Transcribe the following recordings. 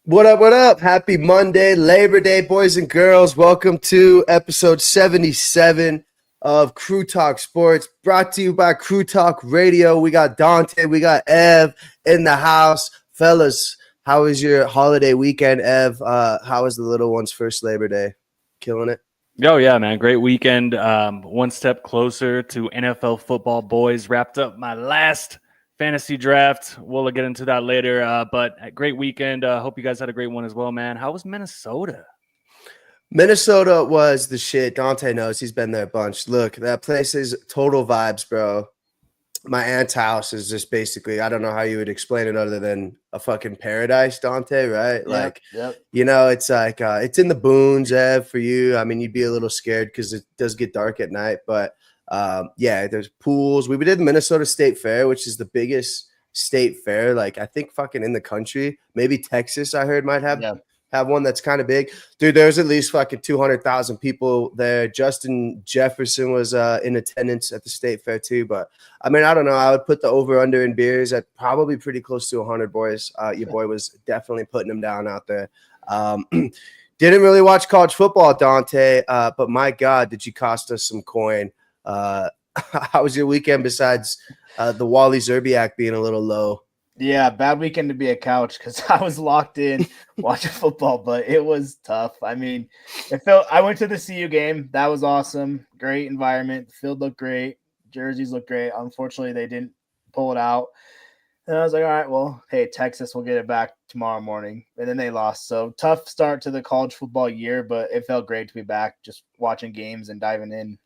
What up? What up? Happy Monday, Labor Day, boys and girls. Welcome to episode 77 of Crew Talk Sports, brought to you by Crew Talk Radio. We got Dante, we got Ev in the house. Fellas, how was your holiday weekend, Ev? How was the little one's first Labor Day? Killing it? Oh yeah, man! Great weekend. One step closer to NFL football. Boys, wrapped up my last fantasy draft. We'll get into that later. But a great weekend. Hope you guys had a great one as well, man. How was Minnesota? Minnesota was the shit. Dante knows, he's been there a bunch. Look, that place is total vibes, bro. My aunt's house is just basically, I don't know how you would explain it other than a fucking paradise, Dante, right? Yep. It's like it's in the boons, Ev, for you. I mean, you'd be a little scared because it does get dark at night, but yeah, there's pools. We did the Minnesota State Fair, which is the biggest state fair, like I think fucking in the country. Maybe Texas, I heard, might have one that's kind of big. Dude, there's at least fucking 200,000 people there. Justin Jefferson was in attendance at the state fair too. But I mean, I don't know. I would put the over under in beers at probably pretty close to 100, boys. Your boy was definitely putting them down out there. Didn't really watch college football, Dante, but my God, did you cost us some coin? How was your weekend besides the Wally Zerbiak being a little low? Yeah, bad weekend to be a couch because I was locked in watching football, but it was tough. I mean, I went to the CU game. That was awesome. Great environment. The field looked great. Jerseys looked great. Unfortunately, they didn't pull it out. And I was like, all right, well, hey, Texas will get it back tomorrow morning. And then they lost. So tough start to the college football year, but it felt great to be back just watching games and diving in.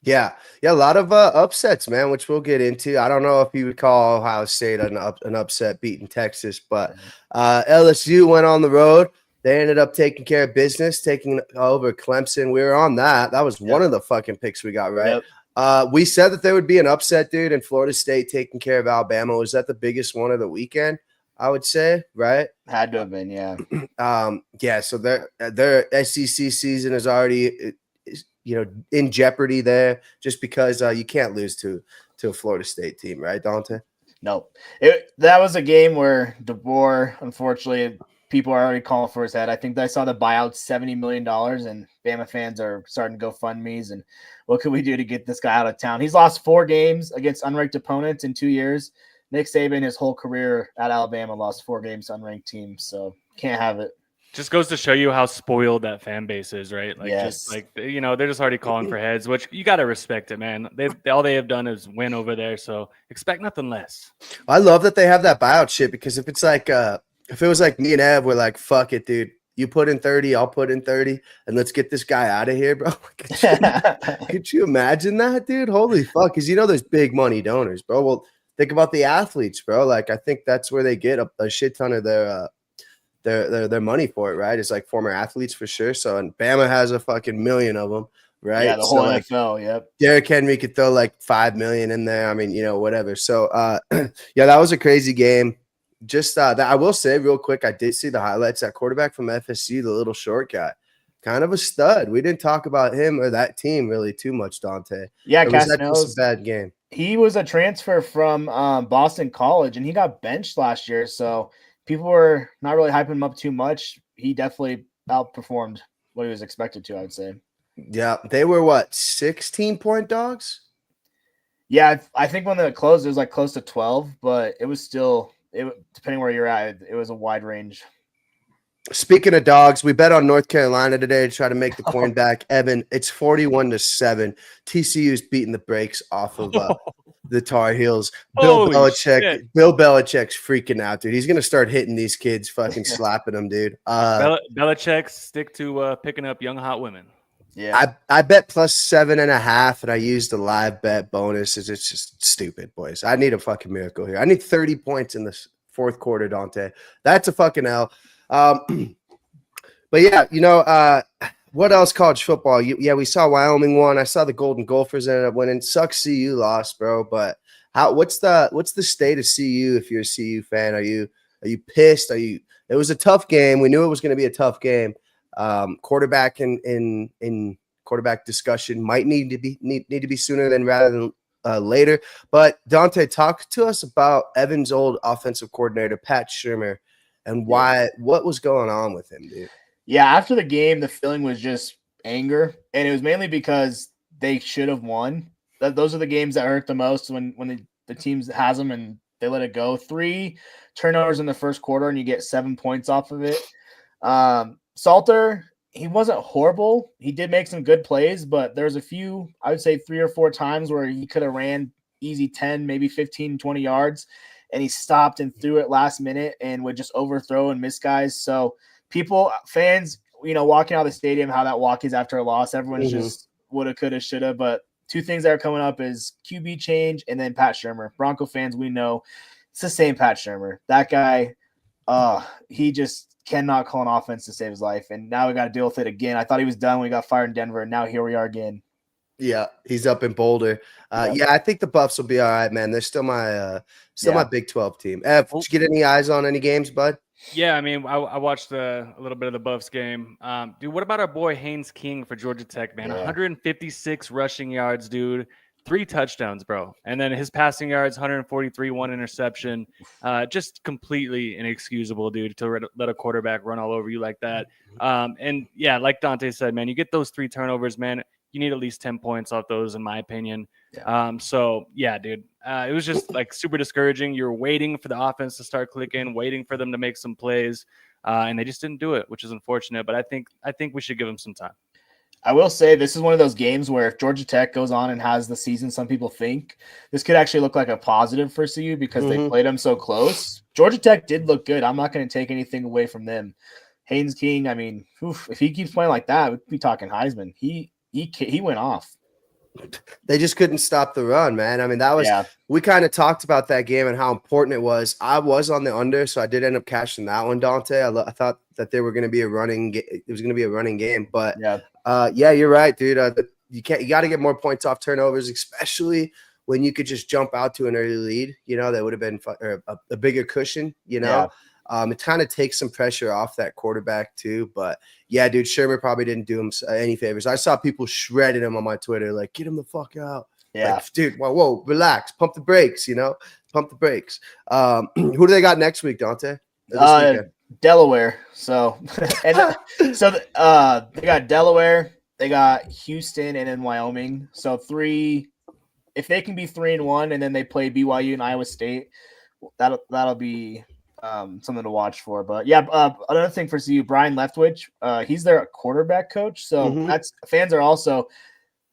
Yeah, a lot of upsets, man, which we'll get into. I don't know if you would call Ohio State an upset beating Texas, but LSU went on the road. They ended up taking care of business, taking over Clemson. We were on that. That was one of the fucking picks we got, right? Yep. We said that there would be an upset, dude, and Florida State taking care of Alabama. Was that the biggest one of the weekend? I would say, right? Had to have been, yeah. Yeah, so their SEC season is already in jeopardy there, just because you can't lose to a Florida State team, right, Dante? No, that was a game where DeBoer, unfortunately, people are already calling for his head. I think I saw the buyout $70 million, and Bama fans are starting to GoFundMe's. And what can we do to get this guy out of town? He's lost 4 games against unranked opponents in 2 years. Nick Saban, his whole career at Alabama, lost 4 games to unranked teams, so can't have it. Just goes to show you how spoiled that fan base is, right? Like, yes. Just like, they're just already calling for heads, which you got to respect it, man. All they have done is win over there, so expect nothing less. I love that they have that buyout shit, because if it's like if it was like me and Ev, we're like, fuck it, dude. You put in 30, I'll put in 30, and let's get this guy out of here, bro. Could you imagine that, dude? Holy fuck. Because there's big money donors, bro. Well, think about the athletes, bro. Like, I think that's where they get a shit ton of their money for it, right? It's like former athletes for sure. So, and Bama has a fucking million of them, right? Yeah, the whole NFL, yep. Derrick Henry could throw like 5 million in there. I mean, whatever. So, yeah, that was a crazy game. Just that I will say real quick, I did see the highlights. That quarterback from FSU, the little short guy, kind of a stud. We didn't talk about him or that team really too much, Dante. Yeah, was that just a bad game? He was a transfer from Boston College, and he got benched last year, so people were not really hyping him up too much. He definitely outperformed what he was expected to, I would say. Yeah, they were 16-point dogs? Yeah, I think when they closed, it was like close to 12, but it was still, depending where you're at, it was a wide range. Speaking of dogs, we bet on North Carolina today to try to make the coin back. Evan, it's 41-7. TCU's beating the brakes off of the Tar Heels. Bill Belichick's freaking out, dude. He's gonna start hitting these kids, fucking slapping them, dude. Belichick stick to picking up young hot women. Yeah, I bet plus 7.5, and I used the live bet bonus. It's just stupid, boys. I need a fucking miracle here. I need 30 points in this fourth quarter, Dante. That's a fucking L. But yeah, what else? College football. We saw Wyoming won. I saw the Golden Gophers ended up winning. Sucks CU lost, bro. But what's the state of CU if you're a CU fan? Are you pissed? It was a tough game. We knew it was going to be a tough game. Quarterback in quarterback discussion might need to be sooner than rather than later. But Dante, talk to us about Evan's old offensive coordinator, Pat Shurmur. and why. What was going on with him, dude? Yeah, after the game, the feeling was just anger, and it was mainly because they should have won. Those are the games that hurt the most when the teams has them and they let it go. 3 turnovers in the first quarter, and you get 7 points off of it. Salter, he wasn't horrible. He did make some good plays, but there's a few, I would say 3 or 4 times where he could have ran easy 10, maybe 15, 20 yards, and he stopped and threw it last minute and would just overthrow and miss guys. So fans, walking out of the stadium, how that walk is after a loss, everyone's just woulda, coulda, shoulda. But 2 things that are coming up is QB change and then Pat Shurmur. Bronco fans, we know it's the same Pat Shurmur. That guy, he just cannot call an offense to save his life. And now we got to deal with it again. I thought he was done when he got fired in Denver, and now here we are again. Yeah, he's up in Boulder. Yeah, I think the Buffs will be all right, man. They're still my my Big 12 team. Did you get any eyes on any games, bud? Yeah, I mean, I watched a little bit of the Buffs game. Dude, what about our boy Haynes King for Georgia Tech, man? 156 rushing yards, dude. 3 touchdowns, bro. And then his passing yards, 143, 1 interception. Just completely inexcusable, dude, to let a quarterback run all over you like that. And yeah, like Dante said, man, you get those 3 turnovers, man. You need at least 10 points off those, in my opinion. Yeah. So yeah, dude, it was just like super discouraging. You're waiting for the offense to start clicking, waiting for them to make some plays, and they just didn't do it, which is unfortunate. But I think we should give them some time. I will say this is one of those games where if Georgia Tech goes on and has the season some people think, this could actually look like a positive for CU because they played them so close. Georgia Tech did look good. I'm not going to take anything away from them. Haynes King, I mean, if he keeps playing like that, we'd be talking Heisman. He went off. They just couldn't stop the run, man. I mean, that was we kind of talked about that game and how important it was. I was on the under, so I did end up cashing that one, Dante. I thought that there were going to be a running. It was going to be a running game, but yeah, you're right, dude. You got to get more points off turnovers, especially when you could just jump out to an early lead. That would have been a bigger cushion. It kind of takes some pressure off that quarterback too. But yeah, dude, Shurmur probably didn't do him any favors. I saw people shredding him on my Twitter, like, get him the fuck out. Yeah, like, dude, whoa, relax, pump the brakes, pump the brakes. Who do they got next week, Dante? Delaware. So, they got Delaware, they got Houston, and then Wyoming. So 3. If they can be 3-1, and then they play BYU and Iowa State, that'll be something to watch for. But yeah, another thing for CU, Brian Leftwich, he's their quarterback coach. So that's fans are also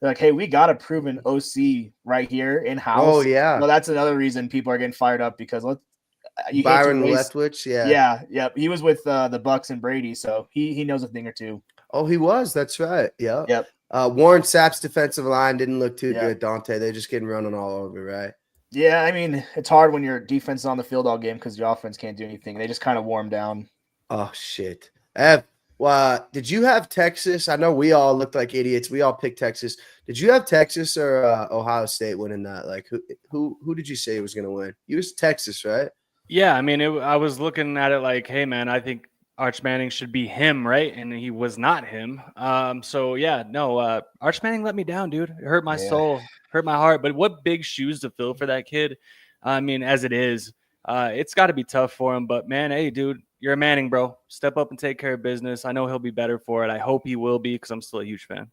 like, hey, we got a proven OC right here in house. Oh yeah. Well, that's another reason people are getting fired up because Byron Leftwich, yeah. He was with the Bucks and Brady, so he knows a thing or two. Oh, he was. That's right. Yeah. Yep. Warren Sapp's defensive line didn't look too good, Dante. They're just getting running all over, right? Yeah, I mean, it's hard when your defense is on the field all game because your offense can't do anything. They just kind of warm down. Oh, shit. Ev, did you have Texas? I know we all looked like idiots. We all picked Texas. Did you have Texas or Ohio State winning that? Like, who did you say was going to win? You was Texas, right? Yeah, I mean, I was looking at it like, hey, man, I think Arch Manning should be him, right? And he was not him. So yeah, no, Arch Manning let me down, dude. It hurt my soul, hurt my heart. But what big shoes to fill for that kid. I mean, as it is, it's got to be tough for him. But man, hey, dude, you're a Manning, bro. Step up and take care of business. I know he'll be better for it. I hope he will be because I'm still a huge fan.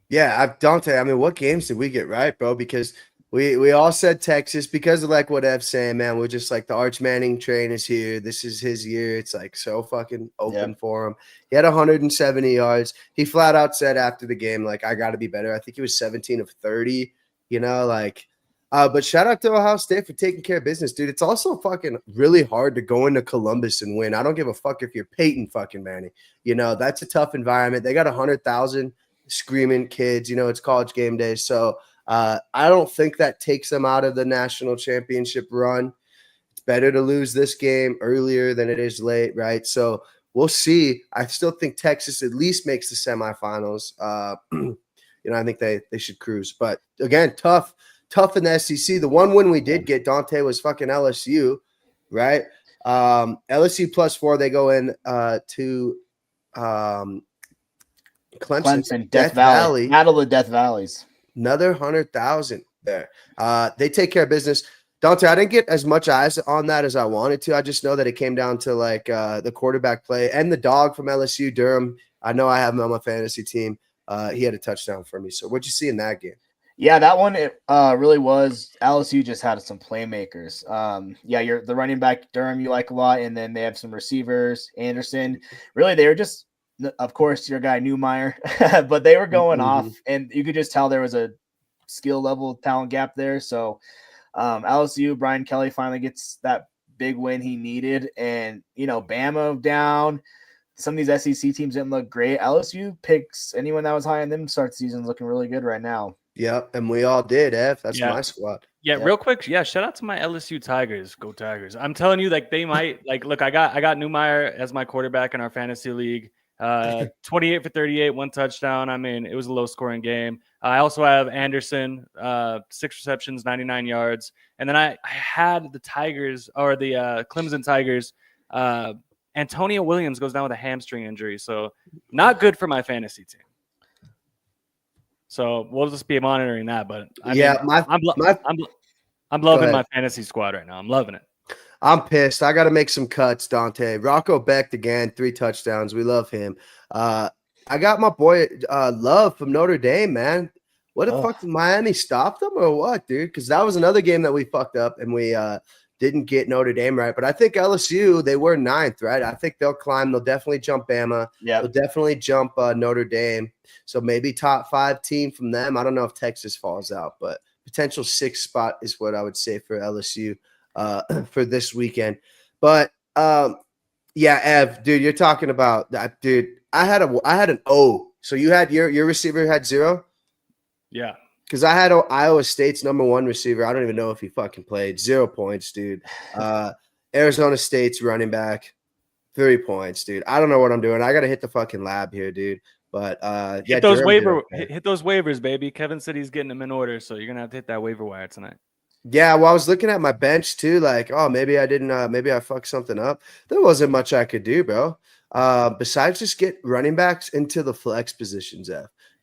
Yeah, Dante, I mean, what games did we get right, bro? Because we all said Texas because of like what Ev's saying, man. We're just like the Arch Manning train is here. This is his year. It's like so fucking open for him. He had 170 yards. He flat out said after the game, like, I got to be better. I think he was 17 of 30, but shout out to Ohio State for taking care of business, dude. It's also fucking really hard to go into Columbus and win. I don't give a fuck if you're Peyton fucking Manning. That's a tough environment. They got 100,000 screaming kids. It's college game day. So, I don't think that takes them out of the national championship run. It's better to lose this game earlier than it is late, right? So we'll see. I still think Texas at least makes the semifinals. I think they should cruise. But again, tough in the SEC. The one win we did get, Dante, was fucking LSU, right? LSU +4. They go in to Clemson, Death Valley. Battle of Death Valleys. Another 100,000 there. They take care of business. Dante, I didn't get as much eyes on that as I wanted to. I just know that it came down to like the quarterback play and the dog from LSU, Durham. I know I have him on my fantasy team. He had a touchdown for me. So what'd you see in that game? Yeah, that one it really was. LSU just had some playmakers. Yeah, the running back Durham you like a lot, and then they have some receivers. Anderson, really, they were just, of course, your guy Newmeyer, but they were going off, and you could just tell there was a skill level talent gap there. So LSU, Brian Kelly finally gets that big win he needed, and Bama down. Some of these SEC teams didn't look great. LSU picks anyone that was high on them start the season looking really good right now. Yep, and we all did, Ev. That's my squad. Yeah, real quick. Yeah, shout out to my LSU Tigers. Go Tigers. I'm telling you, like they might look, I got Newmeyer as my quarterback in our fantasy league. 28 for 38, 1 touchdown. I mean, it was a low scoring game. I also have Anderson, 6 receptions, 99 yards. And then I had the Tigers or the Clemson Tigers. Antonio Williams goes down with a hamstring injury. So not good for my fantasy team. So we'll just be monitoring that. But I'm loving my fantasy squad right now. I'm loving it. I'm pissed. I got to make some cuts, Dante. Rocco Becht again, 3 touchdowns. We love him. I got my boy Love from Notre Dame, man. What the fuck? Did Miami stop them or what, dude? Because that was another game that we fucked up and we didn't get Notre Dame right. But I think LSU, they were 9th, right? I think they'll climb. They'll definitely jump Bama. Yeah. They'll definitely jump Notre Dame. So maybe top 5 team from them. I don't know if Texas falls out, but potential 6th spot is what I would say for LSU for this weekend. But yeah, Ev, dude, you're talking about that, dude. I had an O. So you had your receiver had 0? Yeah. Because I had Iowa State's number 1 receiver. I don't even know if he fucking played. 0 points, dude. Arizona State's running back, 3 points, dude. I don't know what I'm doing. I got to hit the fucking lab here, dude. But hit those waivers, baby. Kevin said he's getting them in order, so you're gonna have to hit that waiver wire tonight. Yeah, well, I was looking at my bench too, like, oh, maybe I didn't, maybe I fucked something up. There wasn't much I could do, bro. Besides just get running backs into the flex positions,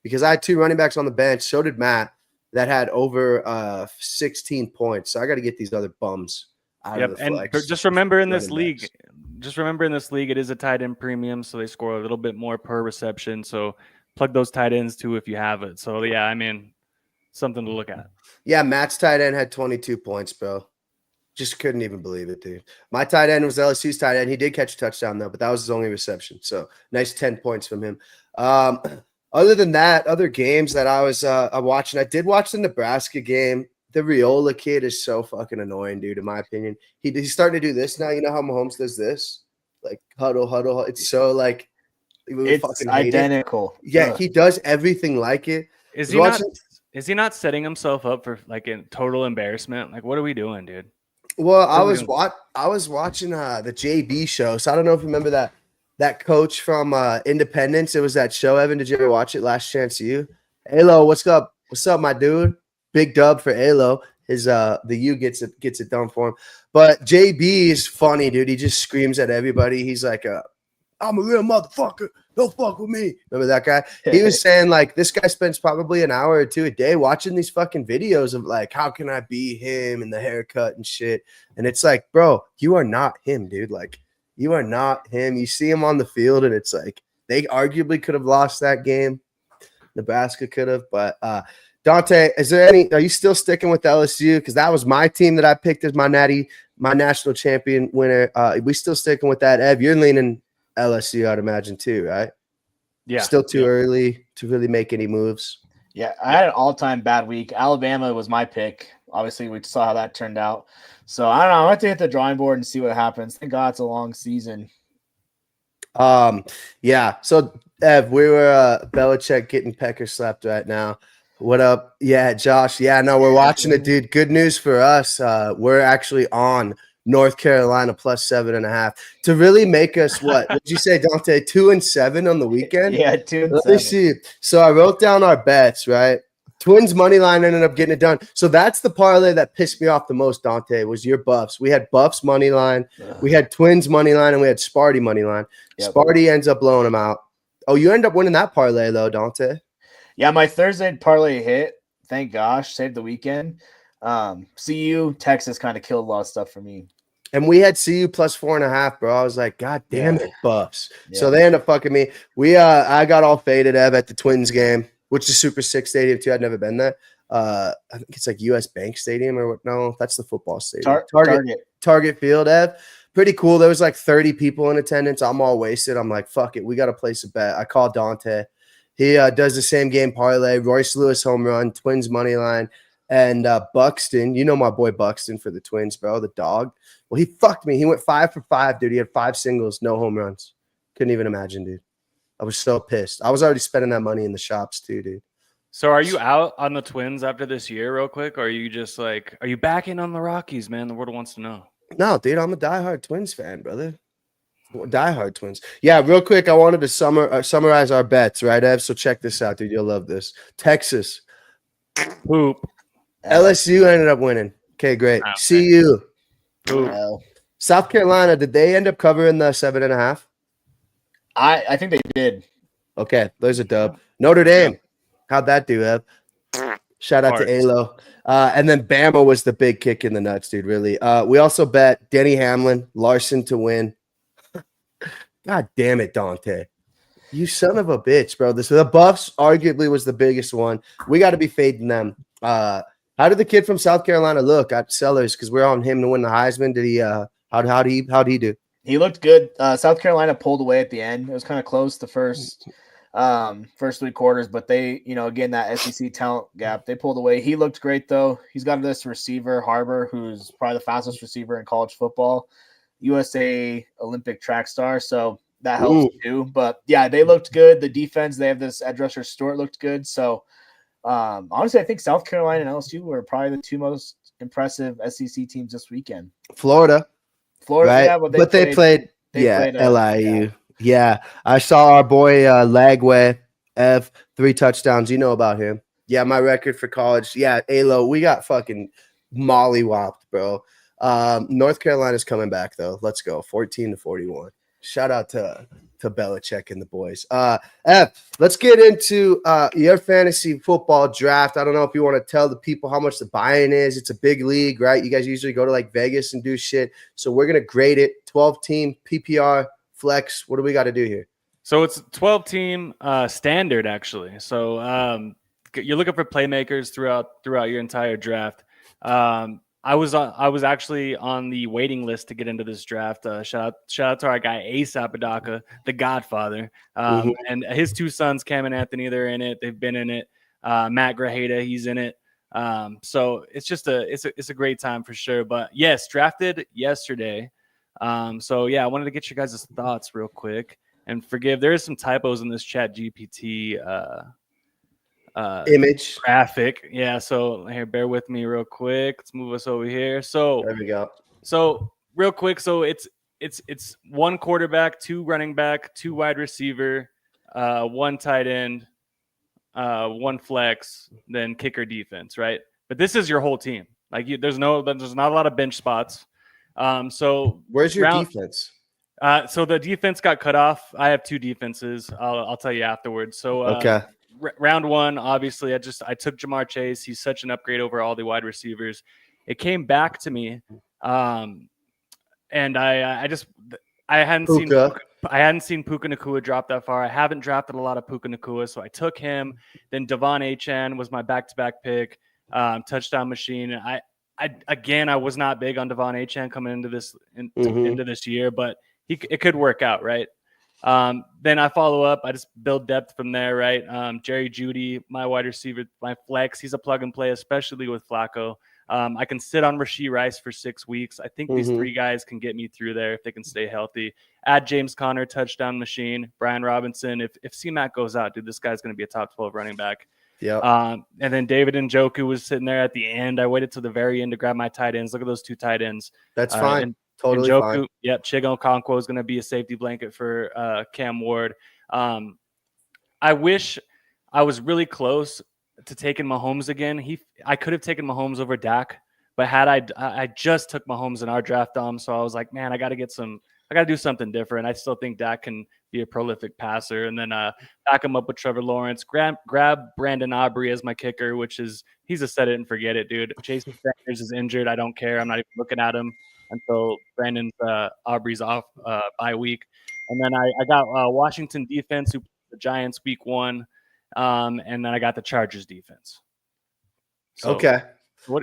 because I had 2 running backs on the bench. So did Matt, that had over 16 points. So I got to get these other bums out of the flex. And just remember in this league, it is a tight end premium, so they score a little bit more per reception. So plug those tight ends too if you have it. So yeah, I mean, something to look at. Yeah, Matt's tight end had 22 points, bro. Just couldn't even believe it, dude. My tight end was LSU's tight end. He did catch a touchdown, though, but that was his only reception. So nice 10 points from him. Other than that, other games that I was watching, I did watch the Nebraska game. The Riola kid is so fucking annoying, dude, in my opinion. He's starting to do this now. You know how Mahomes does this? Like, huddle, huddle, huddle. It's so, like, it's identical. Yeah, he does everything like it. Is he not setting himself up for, like, a total embarrassment? Like, what are we doing, dude? Well, I was watching the JB show, so I don't know if you remember that coach from Independence. It was that show, Evan. Did you ever watch it? Last Chance U. Alo, what's up? What's up, my dude? Big dub for Alo. His the U gets it done for him. But JB is funny, dude. He just screams at everybody. He's like, I'm a real motherfucker. Don't fuck with me. Remember that guy? He was saying, like, this guy spends probably an hour or 2 a day watching these fucking videos of, like, how can I be him and the haircut and shit. And it's like, bro, you are not him, dude. Like, you are not him. You see him on the field, and it's like they arguably could have lost that game. Nebraska could have. But Dante, are you still sticking with LSU? Because that was my team that I picked as my national champion winner. We still sticking with that? Ev, you're leaning LSU, I'd imagine, too, right? Yeah. Still too early to really make any moves. Yeah, I had an all-time bad week. Alabama was my pick. Obviously, we saw how that turned out. So, I don't know. I have to hit the drawing board and see what happens. Thank God it's a long season. Yeah. So, Ev, we were Belichick getting pecker slapped right now. What up? Yeah, Josh. Yeah, no, we're watching it, dude. Good news for us. We're actually on North Carolina plus 7.5 to really make us what? Did you say, Dante? 2-7 on the weekend? Yeah, 2-7. Let me see. So I wrote down our bets, right? Twins money line ended up getting it done. So that's the parlay that pissed me off the most, Dante, was your Buffs. We had Buffs money line, we had Twins money line, and we had Sparty money line. Yep. Sparty ends up blowing them out. Oh, you end up winning that parlay though, Dante. Yeah, my Thursday parlay hit. Thank gosh, saved the weekend. CU, Texas kind of killed a lot of stuff for me. And we had CU plus 4.5, bro. I was like, God damn it, Buffs. Yeah. So they end up fucking me. I got all faded, Ev, at the Twins game, which is super sick stadium too. I'd never been there. I think it's like US Bank Stadium or what? No, that's the football stadium. Target Field, Ev. Pretty cool. There was like 30 people in attendance. I'm all wasted. I'm like, fuck it. We got to place a bet. I called Dante. He does the same game parlay. Royce Lewis home run, Twins money line. And Buxton, you know my boy Buxton for the Twins, bro, the dog. Well, he fucked me. He went 5 for 5, dude. He had 5 singles, no home runs. Couldn't even imagine, dude. I was so pissed. I was already spending that money in the shops too, dude. So are you out on the Twins after this year real quick? Or are you just like, are you backing on the Rockies, man? The world wants to know. No, dude, I'm a diehard Twins fan, brother. Diehard Twins. Yeah, real quick, I wanted to summarize our bets, right, Ev? So check this out, dude. You'll love this. Texas. Poop. LSU ended up winning. Okay, great. Okay. CU. Poop. South Carolina, did they end up covering the 7.5? I think they did. Okay, there's a dub. Notre Dame. How'd that do, Ev? Shout out to Alo. And then Bama was the big kick in the nuts, dude, really. We also bet Denny Hamlin, Larson to win. God damn it, Dante. You son of a bitch, bro. The Buffs arguably was the biggest one. We got to be fading them. How did the kid from South Carolina look at Sellers? Because we're on him to win the Heisman. Did he? How'd he do? He looked good. South Carolina pulled away at the end. It was kind of close the first 3 quarters, but they, again, that SEC talent gap, they pulled away. He looked great though. He's got this receiver, Harbor, who's probably the fastest receiver in college football, USA Olympic track star. So that helps too. But yeah, they looked good. The defense, they have this edge rusher Stewart looked good. So honestly, I think South Carolina and LSU were probably the 2 most impressive SEC teams this weekend. Florida, right? Yeah, but they played LIU. Yeah, I saw our boy Lagway, 3 touchdowns. You know about him. Yeah, my record for college. Yeah, Alo, we got fucking mollywopped, bro. North Carolina's coming back, though. Let's go, 14-41. Shout out to Belichick and the boys. Let's get into your fantasy football draft. I don't know if you want to tell the people how much the buy-in is. It's a big league, right? You guys usually go to like Vegas and do shit. So we're going to grade it. 12-team PPR flex. What do we got to do here? So it's 12-team standard, actually. So you're looking for playmakers throughout your entire draft. I was actually on the waiting list to get into this draft. Shout out to our guy Ace Apodaca, the Godfather, and his 2 sons, Cam and Anthony. They're in it. They've been in it. Matt Grajeda, he's in it. So it's just it's a great time for sure. But yes, drafted yesterday. So yeah, I wanted to get your guys' thoughts real quick. And forgive, there is some typos in this Chat GPT image graphic. Yeah, so here, bear with me real quick. Let's move us over here. So there we go. So real quick, so it's 1 quarterback, 2 running back, 2 wide receiver, 1 tight end, 1 flex, then kicker defense, right? But this is your whole team. Like there's not a lot of bench spots. So where's your defense? So the defense got cut off. I have 2 defenses. I'll tell you afterwards. So okay. Round 1, obviously, I took Jamar Chase. He's such an upgrade over all the wide receivers. It came back to me, and I hadn't seen Puka Nacua drop that far. I haven't drafted a lot of Puka Nacua, so I took him. Then Devon Achane was my back-to-back pick, touchdown machine. I was not big on Devon Achane coming into this year, but it could work out, right? Then I follow up. I just build depth from there, right? Jerry Jeudy, my wide receiver, my flex. He's a plug and play, especially with Flacco. I can sit on Rashee Rice for 6 weeks. I think these 3 guys can get me through there if they can stay healthy. Add James Conner, touchdown machine. Brian Robinson. If C-Mac goes out, dude, this guy's going to be a top 12 running back. Yeah. And then David Njoku was sitting there at the end. I waited till the very end to grab my tight ends. Look at those 2 tight ends. That's fine. Totally Njoku, fine. Yep, Chigo Okonkwo is going to be a safety blanket for Cam Ward. I wish I was really close to taking Mahomes again. I could have taken Mahomes over Dak, but I just took Mahomes in our draft, so I was like, man, I got to do something different. I still think Dak can be a prolific passer. And then back him up with Trevor Lawrence. Grab Brandon Aubrey as my kicker, he's a set it and forget it, dude. Jason Sanders is injured. I don't care. I'm not even looking at him until Brandon Aubrey's off bye week. And then I got Washington defense, who played the Giants week 1. And then I got the Chargers defense. So, okay. What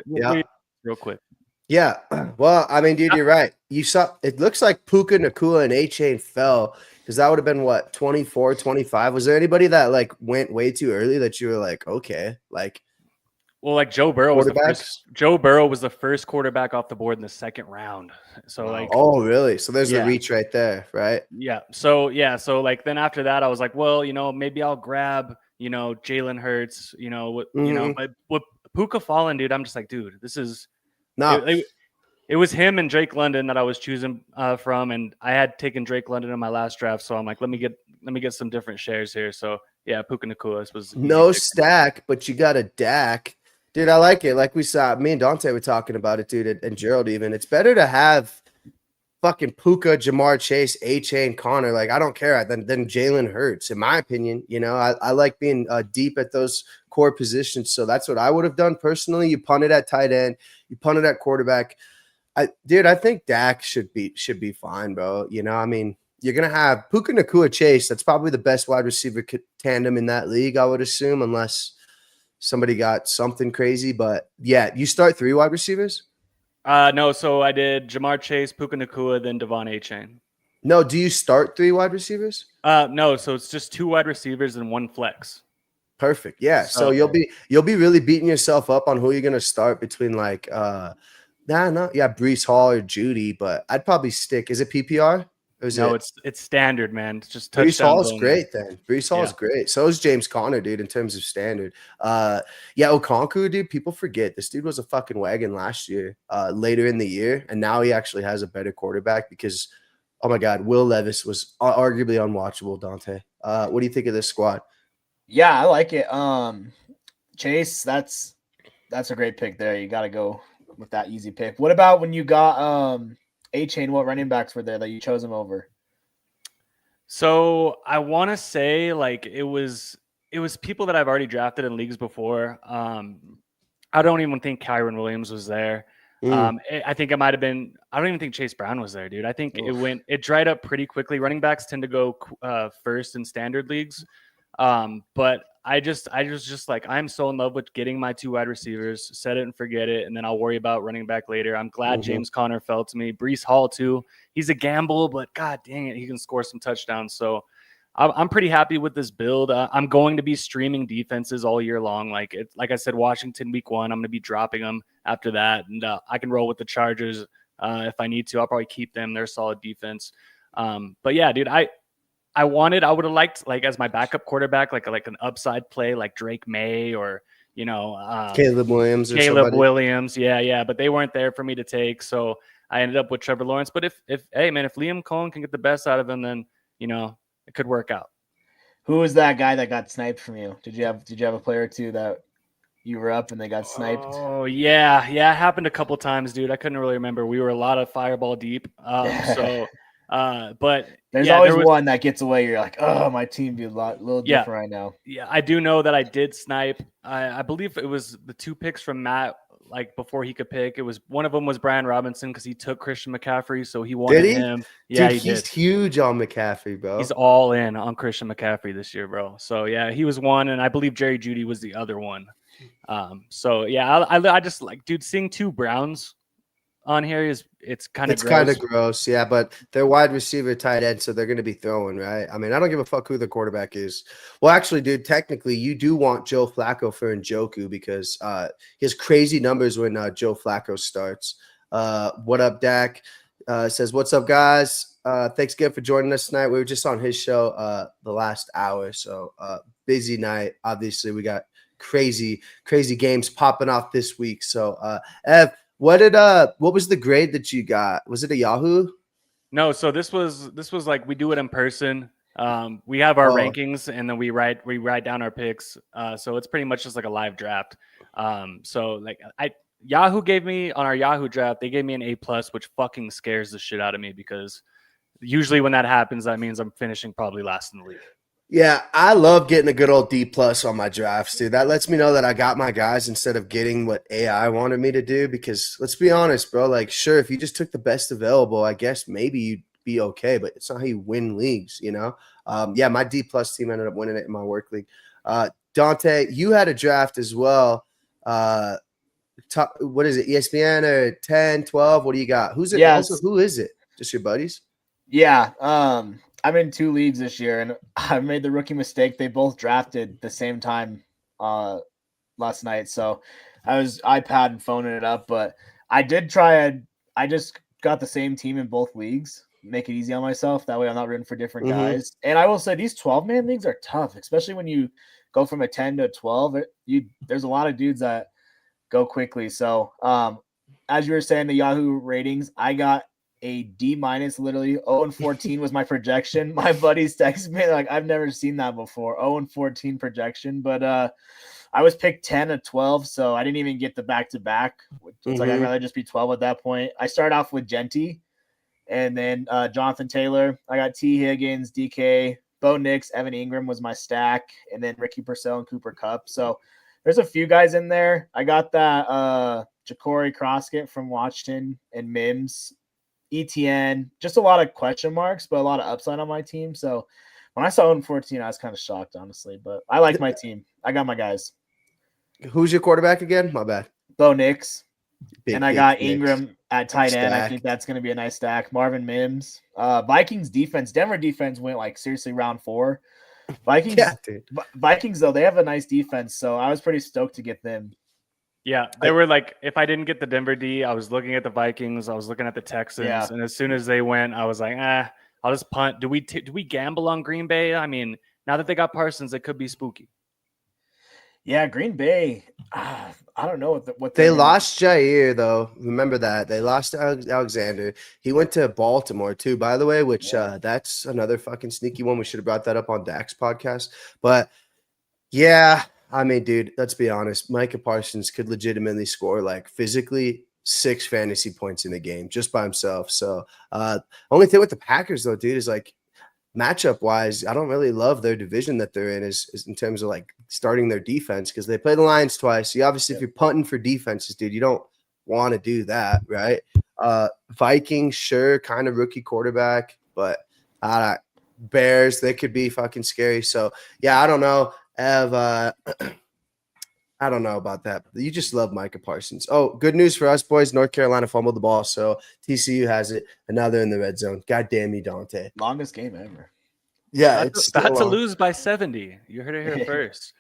real quick? Yeah. Well, I mean, dude, you're right. You saw it looks like Puka Nacua and A-Chain fell because that would have been what, 24, 25. Was there anybody that like went way too early that you were like, okay, like well, like Joe Burrow was the first quarterback off the board in the second round. So like, oh really? So there's the reach right there, right? Yeah. So like then after that, I was like, well, maybe I'll grab, Jalen Hurts, but with Puka falling, dude, I'm just like, dude, this is it was him and Drake London that I was choosing from, and I had taken Drake London in my last draft, so I'm like, let me get some different shares here. So yeah, Puka Nacua was no stack, but you got a Dak. Dude, I like it. Like we saw, me and Dante were talking about it, dude, and Gerald even. It's better to have fucking Puka, Jamar Chase, A-Chain, Connor. Like, I don't care than Jalen Hurts, in my opinion. I like being deep at those core positions. So that's what I would have done personally. You punt it at tight end, you punt it at quarterback. I think Dak should be fine, bro. I mean, you're gonna have Puka Nacua Chase. That's probably the best wide receiver tandem in that league, I would assume, unless somebody got something crazy. But yeah, you start 3 wide receivers? No, so I did Jamar Chase, Puka Nacua, then Devon A-Chain. No, do you start 3 wide receivers? No, so it's just 2 wide receivers and 1 flex. Perfect. Yeah. So you'll be really beating yourself up on who you're gonna start between like Breece Hall or Judy, but I'd probably stick. Is it PPR? It's standard, man. It's just Breece Hall's great then. Breece Hall's great. So is James Conner, dude, in terms of standard. Okonkwo, dude, people forget this dude was a fucking wagon last year, later in the year, and now he actually has a better quarterback because, oh my God, Will Levis was arguably unwatchable, Dante. What do you think of this squad? Yeah, I like it. Chase, that's a great pick there. You got to go with that easy pick. What about when you got A-Chain? What running backs were there that you chose him over? So I want to say like it was people that I've already drafted in leagues before. I don't even think Kyron Williams was there. I think it might have been. I don't even think Chase Brown was there, dude. I think it dried up pretty quickly. Running backs tend to go first in standard leagues. But I was just like, I'm so in love with getting my 2 wide receivers, set it and forget it, and then I'll worry about running back later. I'm glad James Conner fell to me. Breece Hall too. He's a gamble, but god dang it, he can score some touchdowns. So I'm pretty happy with this build. I'm going to be streaming defenses all year long. Like I said, Washington week 1, I'm going to be dropping them after that, and I can roll with the Chargers if I need to. I'll probably keep them. They're a solid defense. But yeah, dude, I would have liked like as my backup quarterback, like an upside play like Drake May or Caleb Williams. Yeah. But they weren't there for me to take, so I ended up with Trevor Lawrence. But if Liam Cohen can get the best out of him, then it could work out. Who was that guy that got sniped from you? Did you have a player or two that you were up and they got sniped? Oh yeah, it happened a couple times, dude. I couldn't really remember. We were a lot of fireball deep, but there's always one that gets away. You're like, oh, my team be a little different right now. Yeah, I do know that I did snipe. I believe it was the 2 picks from Matt, like before he could pick. It was one of them was Brian Robinson because he took Christian McCaffrey, so he wanted him. Yeah, dude, he's huge on McCaffrey, bro. He's all in on Christian McCaffrey this year, bro. So yeah, he was one, and I believe Jerry Jeudy was the other one. So yeah, I just like, dude, seeing 2 Browns on here it's kind of gross, yeah, but they're wide receiver, tight end, so they're going to be throwing, right? I mean, I don't give a fuck who the quarterback is. Well, actually, dude, technically, you do want Joe Flacco for Njoku because he has crazy numbers when Joe Flacco starts. What up, Dak? Says, what's up, guys? Thanks again for joining us tonight. We were just on his show the last hour, so busy night. Obviously, we got crazy games popping off this week. So, Ev, what was the grade that you got? Was it a Yahoo? No, so this was like we do it in person. We have our rankings and then we write down our picks. So it's pretty much just like a live draft. So like Yahoo gave me on our Yahoo draft, they gave me an A+, which fucking scares the shit out of me because usually when that happens, that means I'm finishing probably last in the league. Yeah, I love getting a good old D plus on my drafts, dude. That lets me know that I got my guys instead of getting what AI wanted me to do. Because let's be honest, bro. Like, sure, if you just took the best available, I guess maybe you'd be okay. But it's not how you win leagues, you know. Yeah, my D plus team ended up winning it in my work league. Dante, you had a draft as well. What is it? ESPN or 10, 12? What do you got? Who's it? Yes. Also, who is it? Just your buddies? Yeah. I'm in 2 leagues this year, and I made the rookie mistake. They both drafted the same time last night, so I was iPad and phoning it up. But I did try. I just got the same team in both leagues. Make it easy on myself. That way, I'm not rooting for different guys. And I will say these 12-man leagues are tough, especially when you go from a 10 to a 12. There's a lot of dudes that go quickly. So, as you were saying, the Yahoo ratings, I got a D minus, literally 0-14 was my projection. My buddies texted me like, I've never seen that before. 0-14 projection, but I was picked 10 or 12, so I didn't even get the back-to-back. It's like I'd rather just be 12 at that point. I started off with Genty, and then Jonathan Taylor. I got T. Higgins, DK, Bo Nix, Evan Ingram was my stack, and then Ricky Purcell and Cooper Kupp. So there's a few guys in there. I got that Ja'Cory Croskett from Washington and Mims. ETN, just a lot of question marks, but a lot of upside on my team. So when I saw 0-14, I was kind of shocked, honestly. But I like my team. I got my guys. Who's your quarterback again? My bad. Bo Nix. Big, and I got Nix. Ingram at tight end. Stack. I think that's going to be a nice stack. Marvin Mims. Vikings defense. Denver defense went like seriously round 4. Vikings, Yeah, dude. Vikings, though, they have a nice defense. So I was pretty stoked to get them. Yeah, they were like, if I didn't get the Denver D, I was looking at the Vikings, I was looking at the Texans, and as soon as they went, I was like, I'll just punt. Do we gamble on Green Bay? I mean, now that they got Parsons, it could be spooky. Yeah, Green Bay. I don't know what they lost Jair though. Remember that they lost Alexander. He went to Baltimore too, by the way. Which that's another fucking sneaky one. We should have brought that up on Dak's podcast. But yeah. I mean, dude, let's be honest. Micah Parsons could legitimately score like physically 6 fantasy points in a game just by himself. So only thing with the Packers though, dude, is like matchup wise, I don't really love their division that they're in is in terms of like starting their defense because they play the Lions twice. So obviously if you're punting for defenses, dude, you don't want to do that, right? Vikings, sure, kind of rookie quarterback, but Bears, they could be fucking scary. So yeah, I don't know. I don't know about that. You just love Micah Parsons. Oh, good news for us, boys. North Carolina fumbled the ball, so TCU has it, and now they're in the red zone. God damn you, Dante. Longest game ever. Yeah, it's about to lose by 70. You heard it here first.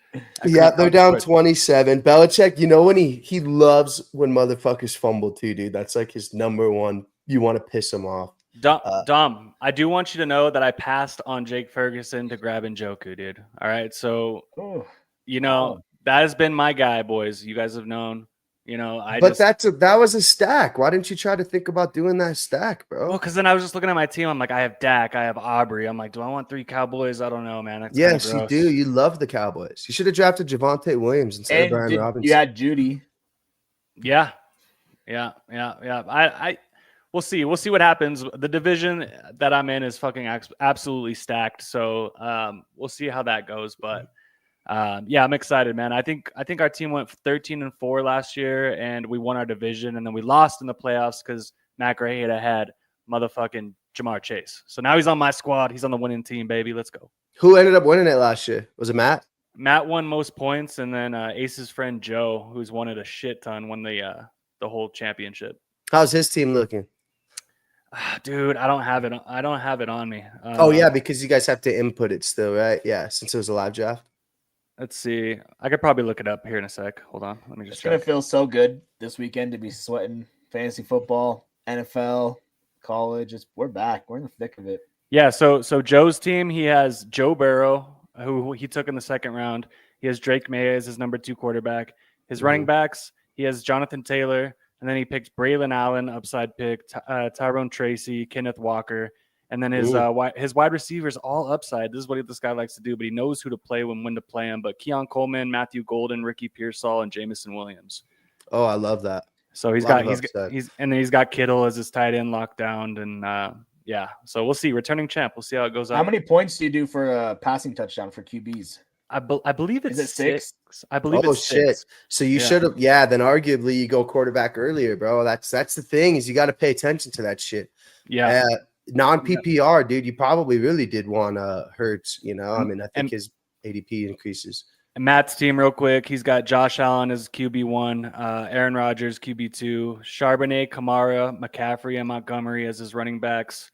Yeah, they're down 27. Belichick, you know when he loves when motherfuckers fumble too, dude. That's like his number one. You want to piss him off. Dom, I do want you to know that I passed on Jake Ferguson to grab Njoku, dude. All right, so that has been my guy, boys. You guys have known. That was a stack. Why didn't you try to think about doing that stack, bro? Well, because then I was just looking at my team. I'm like, I have Dak, I have Aubrey. I'm like, do I want 3 Cowboys? I don't know, man. That's yes, you do. You love the Cowboys. You should have drafted Javonte Williams instead of Brian Robinson. You had Judy. Yeah. We'll see. We'll see what happens. The division that I'm in is fucking absolutely stacked. So we'll see how that goes. But yeah, I'm excited, man. I think our team went 13-4 last year, and we won our division, and then we lost in the playoffs because Matt Graheda had motherfucking Jamar Chase. So now he's on my squad. He's on the winning team, baby. Let's go. Who ended up winning it last year? Was it Matt? Matt won most points, and then Ace's friend Joe, who's won it a shit ton, won the whole championship. How's his team looking? Dude, I don't have it. I don't have it on me. Oh yeah, because you guys have to input it still, right? Yeah, since it was a live draft. Let's see. I could probably look it up here in a sec. Hold on. Let me just. It's gonna feel so good this weekend to be sweating fantasy football, NFL, college. We're back. We're in the thick of it. Yeah. So Joe's team, he has Joe Burrow, who he took in the second round. He has Drake May as his number 2 quarterback. His running backs, he has Jonathan Taylor. And then he picked Braylon Allen, upside pick, Tyrone Tracy, Kenneth Walker. And then his wide receivers all upside. This is what this guy likes to do, but he knows who to play when to play him. But Keon Coleman, Matthew Golden, Ricky Pearsall, and Jamison Williams. Oh, I love that. So he's got Kittle as his tight end locked down. And yeah, so we'll see. Returning champ. We'll see how it goes How out. many points do you do for a passing touchdown for QBs? I believe it's Is it 6? I believe Oh it's shit! 6. So you Yeah. should have, yeah. Then arguably you go quarterback earlier, bro. That's the thing is you got to pay attention to that shit. Yeah. Non PPR, dude. You probably really did want Hurts. You know, I mean, I think And- his ADP increases. And Matt's team, real quick, he's got Josh Allen as QB1, Aaron Rodgers QB2, Charbonnet, Kamara, McCaffrey, and Montgomery as his running backs.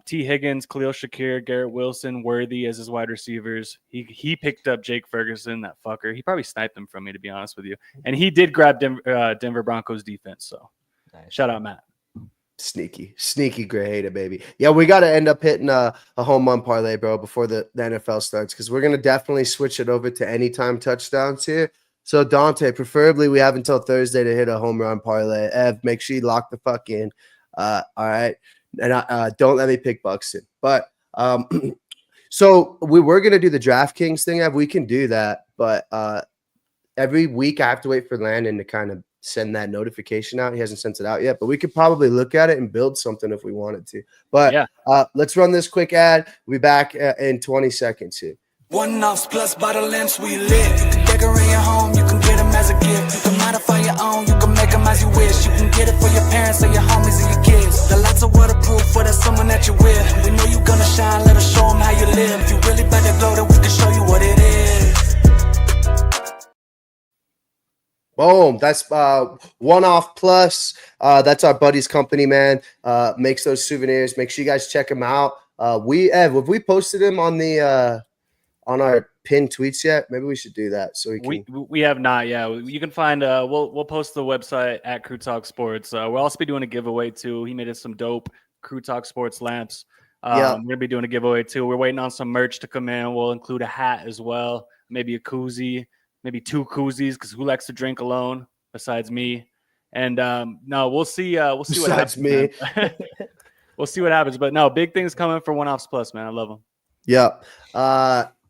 T. Higgins, Khalil Shakir, Garrett Wilson, Worthy as his wide receivers. He picked up Jake Ferguson, that fucker. He probably sniped him from me, to be honest with you. And he did grab Denver Broncos defense. So shout out, Matt. Sneaky gray hater, baby. Yeah, we got to end up hitting a home run parlay, bro, before the NFL starts because we're going to definitely switch it over to anytime touchdowns here. So, Dante, preferably we have until Thursday to hit a home run parlay. Ev, make sure you lock the fuck in. All right. And don't let me pick Buxton. But so we were going to do the DraftKings thing, Ev. We can do that. But every week I have to wait for Landon to kind of send that notification out. He hasn't sent it out yet, but we could probably look at it and build something if we wanted to. But Yeah. Let's run this quick ad. We'll be back in 20 seconds here. One-offs plus bottle lamps, we lit. You can decorate your home, you can get them as a gift. You can modify your own, you can make them as you wish. You can get it for your parents or your homies or your kids. The lights are waterproof for that someone that you're with. We know you're gonna shine, let us show them how you live. If you really better glow, then we can show you what it is. Boom. That's One-Off Plus. That's our buddy's company, man. Makes those souvenirs. Make sure you guys check them out. Have we posted them on the on our pinned tweets yet? Maybe we should do that so we can. We have not. Yeah, you can find. We'll post the website at Crew Talk Sports. We'll also be doing a giveaway too. He made us some dope Crew Talk Sports lamps. Yeah. We're gonna be doing a giveaway too. We're waiting on some merch to come in. We'll include a hat as well, maybe a koozie, maybe 2 koozies because who likes to drink alone besides me? And no, we'll see. We'll see what happens. Besides me. Man. We'll see what happens. But no, big things coming for One-Offs Plus, man. I love them. Yeah.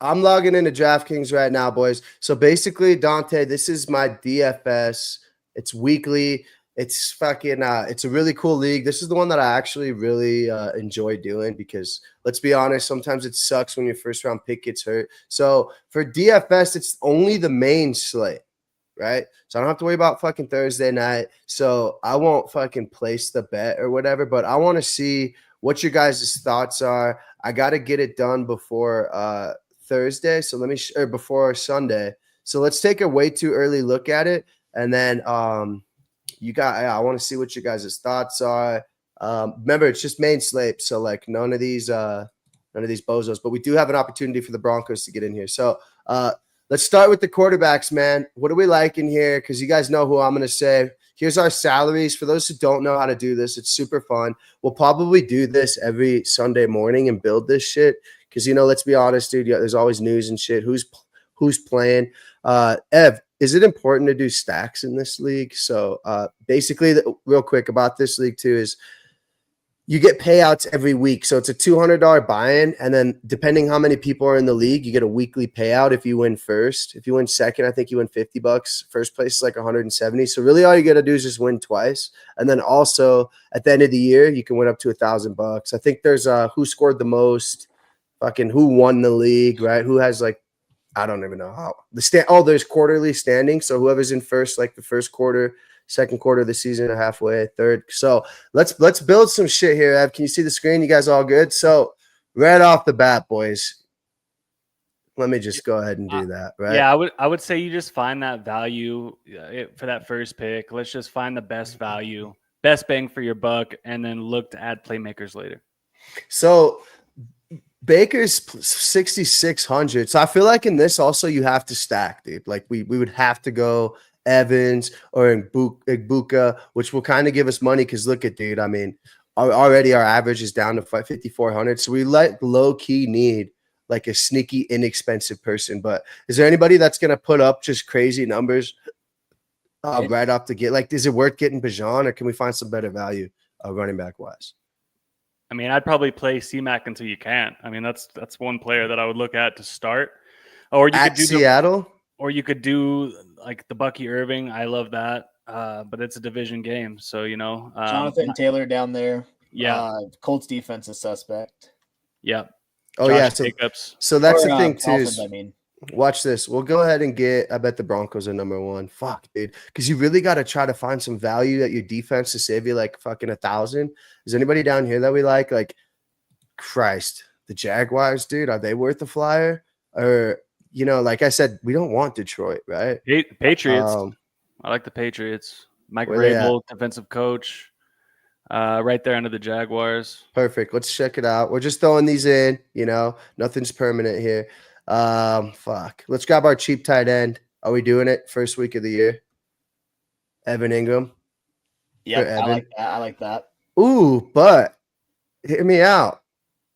I'm logging into DraftKings right now, boys. So basically, Dante, this is my DFS. It's weekly. It's fucking it's a really cool league. This is the one that I actually really enjoy doing because let's be honest, sometimes it sucks when your first round pick gets hurt. So for DFS, it's only the main slate, right? So I don't have to worry about fucking Thursday night. So I won't fucking place the bet or whatever, but I want to see what your guys' thoughts are. I got to get it done before Thursday. So let me or before Sunday. So let's take a way too early look at it. And then I want to see what your guys' thoughts are. Remember, it's just main slate. So like none of these bozos, but we do have an opportunity for the Broncos to get in here. So let's start with the quarterbacks, man. What do we like in here? Because you guys know who I'm going to say. Here's our salaries. For those who don't know how to do this, it's super fun. We'll probably do this every Sunday morning and build this shit. Because, let's be honest, dude, there's always news and shit. Who's playing? Ev, is it important to do stacks in this league? So basically, real quick about this league too is you get payouts every week. So it's a $200 buy-in. And then depending how many people are in the league, you get a weekly payout if you win first. If you win second, I think you win $50. First place is like 170. So really all you got to do is just win twice. And then also at the end of the year, you can win up to $1,000. I think there's who scored the most, fucking who won the league, right? Who has like, I don't even know how there's quarterly standings. So whoever's in first, like the first quarter, second quarter of the season, or halfway, third. So let's build some shit here, Ev. Can you see the screen? You guys all good? So right off the bat, boys, let me just go ahead and do that, right? Yeah, I would say you just find that value for that first pick. Let's just find the best value, best bang for your buck, and then look to add playmakers later. So Baker's 6,600. So I feel like in this also you have to stack, dude. Like we would have to go Evans or Igbuka, which will kind of give us money because look at, dude, I mean, already our average is down to 5,400. So we low-key need like a sneaky, inexpensive person. But is there anybody that's going to put up just crazy numbers right off the get? Like, is it worth getting Bijan or can we find some better value running back-wise? I mean, I'd probably play C-Mac until you can't. I mean, that's one player that I would look at to start. Or you could do Seattle? Or you could do like the Bucky Irving. I love that. But it's a division game. So, Jonathan Taylor down there. Yeah. Colts defense is suspect. Yeah. Oh Josh yeah, so Jacobs. that's Or, the thing too. Dolphins, Is, watch this. We'll go ahead and get. I bet the Broncos are number one. Fuck, dude, because you really got to try to find some value at your defense to save you like fucking 1,000. Is anybody down here that we like? Like, Christ, the Jaguars, dude, are they worth a flyer? Or like I said, we don't want Detroit, right? Patriots. I like the Patriots. Mike Where they Vrabel, defensive coach, right there under the Jaguars. Perfect. Let's check it out. We're just throwing these in. Nothing's permanent here. Fuck. Let's grab our cheap tight end. Are we doing it first week of the year? Evan Ingram. Yeah, I like that. Ooh, but hear me out.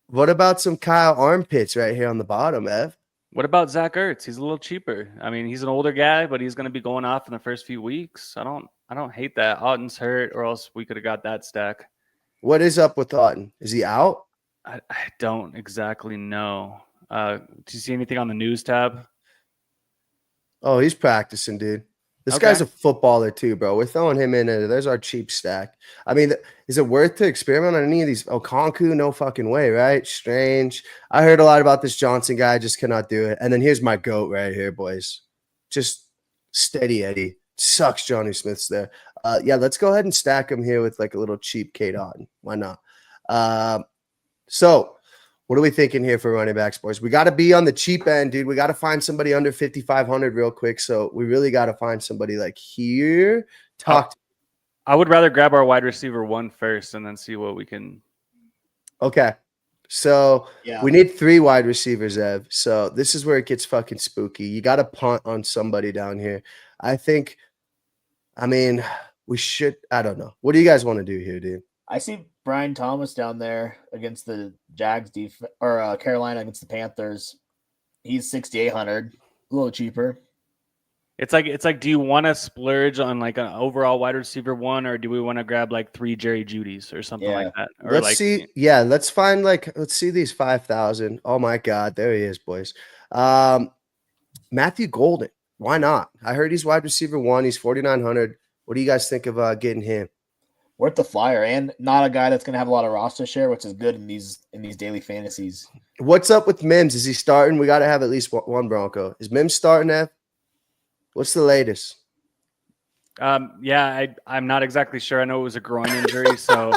What about some Kyle Armpits right here on the bottom, Ev? What about Zach Ertz? He's a little cheaper. I mean, he's an older guy, but he's going to be going off in the first few weeks. I don't hate that. Otten's hurt, or else we could have got that stack. What is up with Otten? Is he out? I don't exactly know. Do you see anything on the news tab? Oh, he's practicing, dude. This guy's a footballer too, bro. We're throwing him in there. There's our cheap stack. I mean, is it worth to experiment on any of these? Okonkwo, no fucking way, right? Strange. I heard a lot about this Johnson guy. I just cannot do it. And then here's my GOAT right here, boys. Just steady Eddie. Sucks Johnny Smith's there. Yeah, let's go ahead and stack him here with like a little cheap Kate Otten. Why not? So what are we thinking here for running backs, boys? We got to be on the cheap end, dude. We got to find somebody under 5,500 real quick. So we really got to find somebody like here. I would rather grab our wide receiver 1 first and then see what we can. Okay. So we need 3 wide receivers, Ev. So this is where it gets fucking spooky. You got to punt on somebody down here. We should. I don't know. What do you guys want to do here, dude? I see Brian Thomas down there against the Jags defense, or Carolina against the Panthers. He's 6,800, a little cheaper. It's like, do you want to splurge on like an overall wide receiver 1, or do we want to grab like 3 Jerry Judys or something like that? Or let's see. Yeah, let's see these 5,000. Oh my God, there he is, boys. Matthew Golden. Why not? I heard he's wide receiver 1. He's 4,900. What do you guys think of getting him? Worth the flyer, and not a guy that's going to have a lot of roster share, which is good in these daily fantasies. What's up with Mims? Is he starting? We got to have at least one Bronco. Is Mims starting, Ev? What's the latest? Yeah, I'm not exactly sure. I know it was a groin injury, so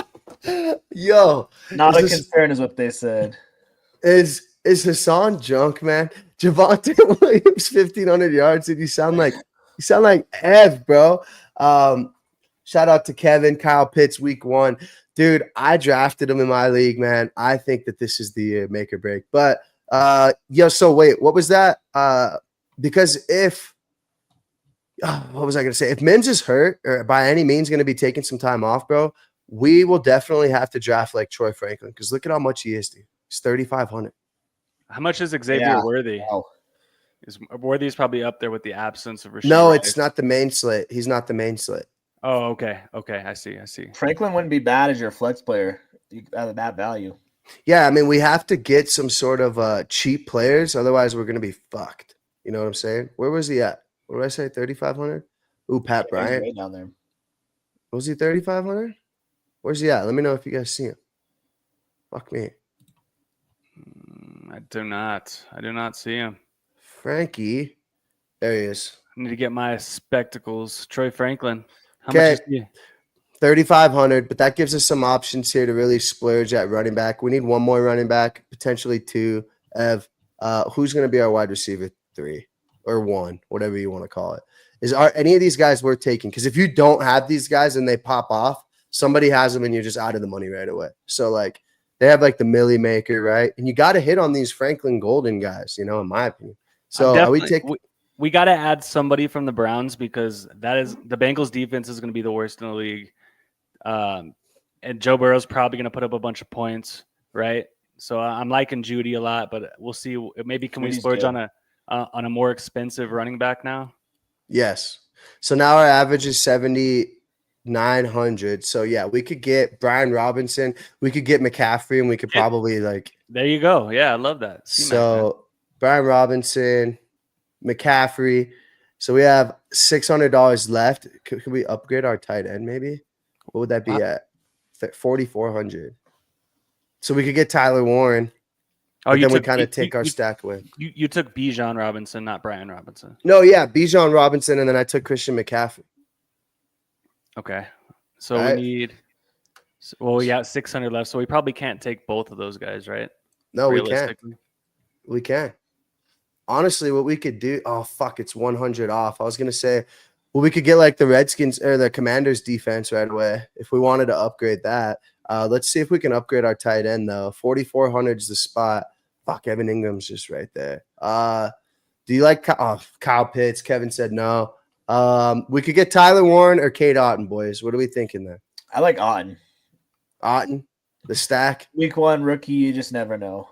yo, not a concern is what they said. Is Hassan junk, man? Javonte Williams 1,500 yards, and you sound like Ev, bro. Shout out to Kevin, Kyle Pitts, week 1. Dude, I drafted him in my league, man. I think that this is the year, make or break. But, so wait, what was that? Because what was I going to say? If Mims is hurt or by any means going to be taking some time off, bro, we will definitely have to draft like Troy Franklin because look at how much he is, dude. He's 3,500. How much is Xavier Worthy? Wow. Worthy's probably up there with the absence of Rashid. No, it's not the main slate. He's not the main slate. Oh, okay. I see. Franklin wouldn't be bad as your flex player out of that value. Yeah, I mean, we have to get some sort of cheap players. Otherwise, we're going to be fucked. You know what I'm saying? Where was he at? What did I say? 3,500? Ooh, Pat Bryant. Way down there. Was he 3,500? Where's he at? Let me know if you guys see him. Fuck me. I do not see him. Frankie. There he is. I need to get my spectacles. Troy Franklin. How Okay. much is he? 3,500, but that gives us some options here to really splurge at running back. We need one more running back, potentially 2. Ev, who's going to be our wide receiver 3 or 1, whatever you want to call it? Are any of these guys worth taking? Because if you don't have these guys and they pop off, somebody has them and you're just out of the money right away. So like they have like the Millie Maker, right? And you got to hit on these Franklin Golden guys, in my opinion. So are we taking? We got to add somebody from the Browns because that is the Bengals defense is going to be the worst in the league. And Joe Burrow's probably going to put up a bunch of points, right? So I'm liking Judy a lot, but we'll see. Maybe can we splurge on a more expensive running back now? Yes. So now our average is 7,900. So yeah, we could get Brian Robinson, we could get McCaffrey, and we could probably There you go. Yeah, I love that. So Brian Robinson, McCaffrey. So we have $600 left. Could we upgrade our tight end maybe? What would that be at? 4,400. So we could get Tyler Warren. Oh, But you then we took kind of you- take you- our you- stack away. You took Bijan Robinson, not Brian Robinson. No, yeah, Bijan Robinson, and then I took Christian McCaffrey. Okay, so Right. we need. Well, we got 600 left, so we probably can't take both of those guys, right? No, we can't. Realistically. We can. Honestly, what we could do, oh fuck, it's 100 off. I was gonna say, well, we could get like the Redskins or the Commanders defense right away if we wanted to upgrade that. Let's see if we can upgrade our tight end though. 4,400 is the spot. Fuck, Evan Ingram's just right there. Do you like Kyle Pitts? Kevin said no. We could get Tyler Warren or Kate Otten, boys. What are we thinking there? I like Otten. Otten, the stack. Week 1 rookie, you just never know.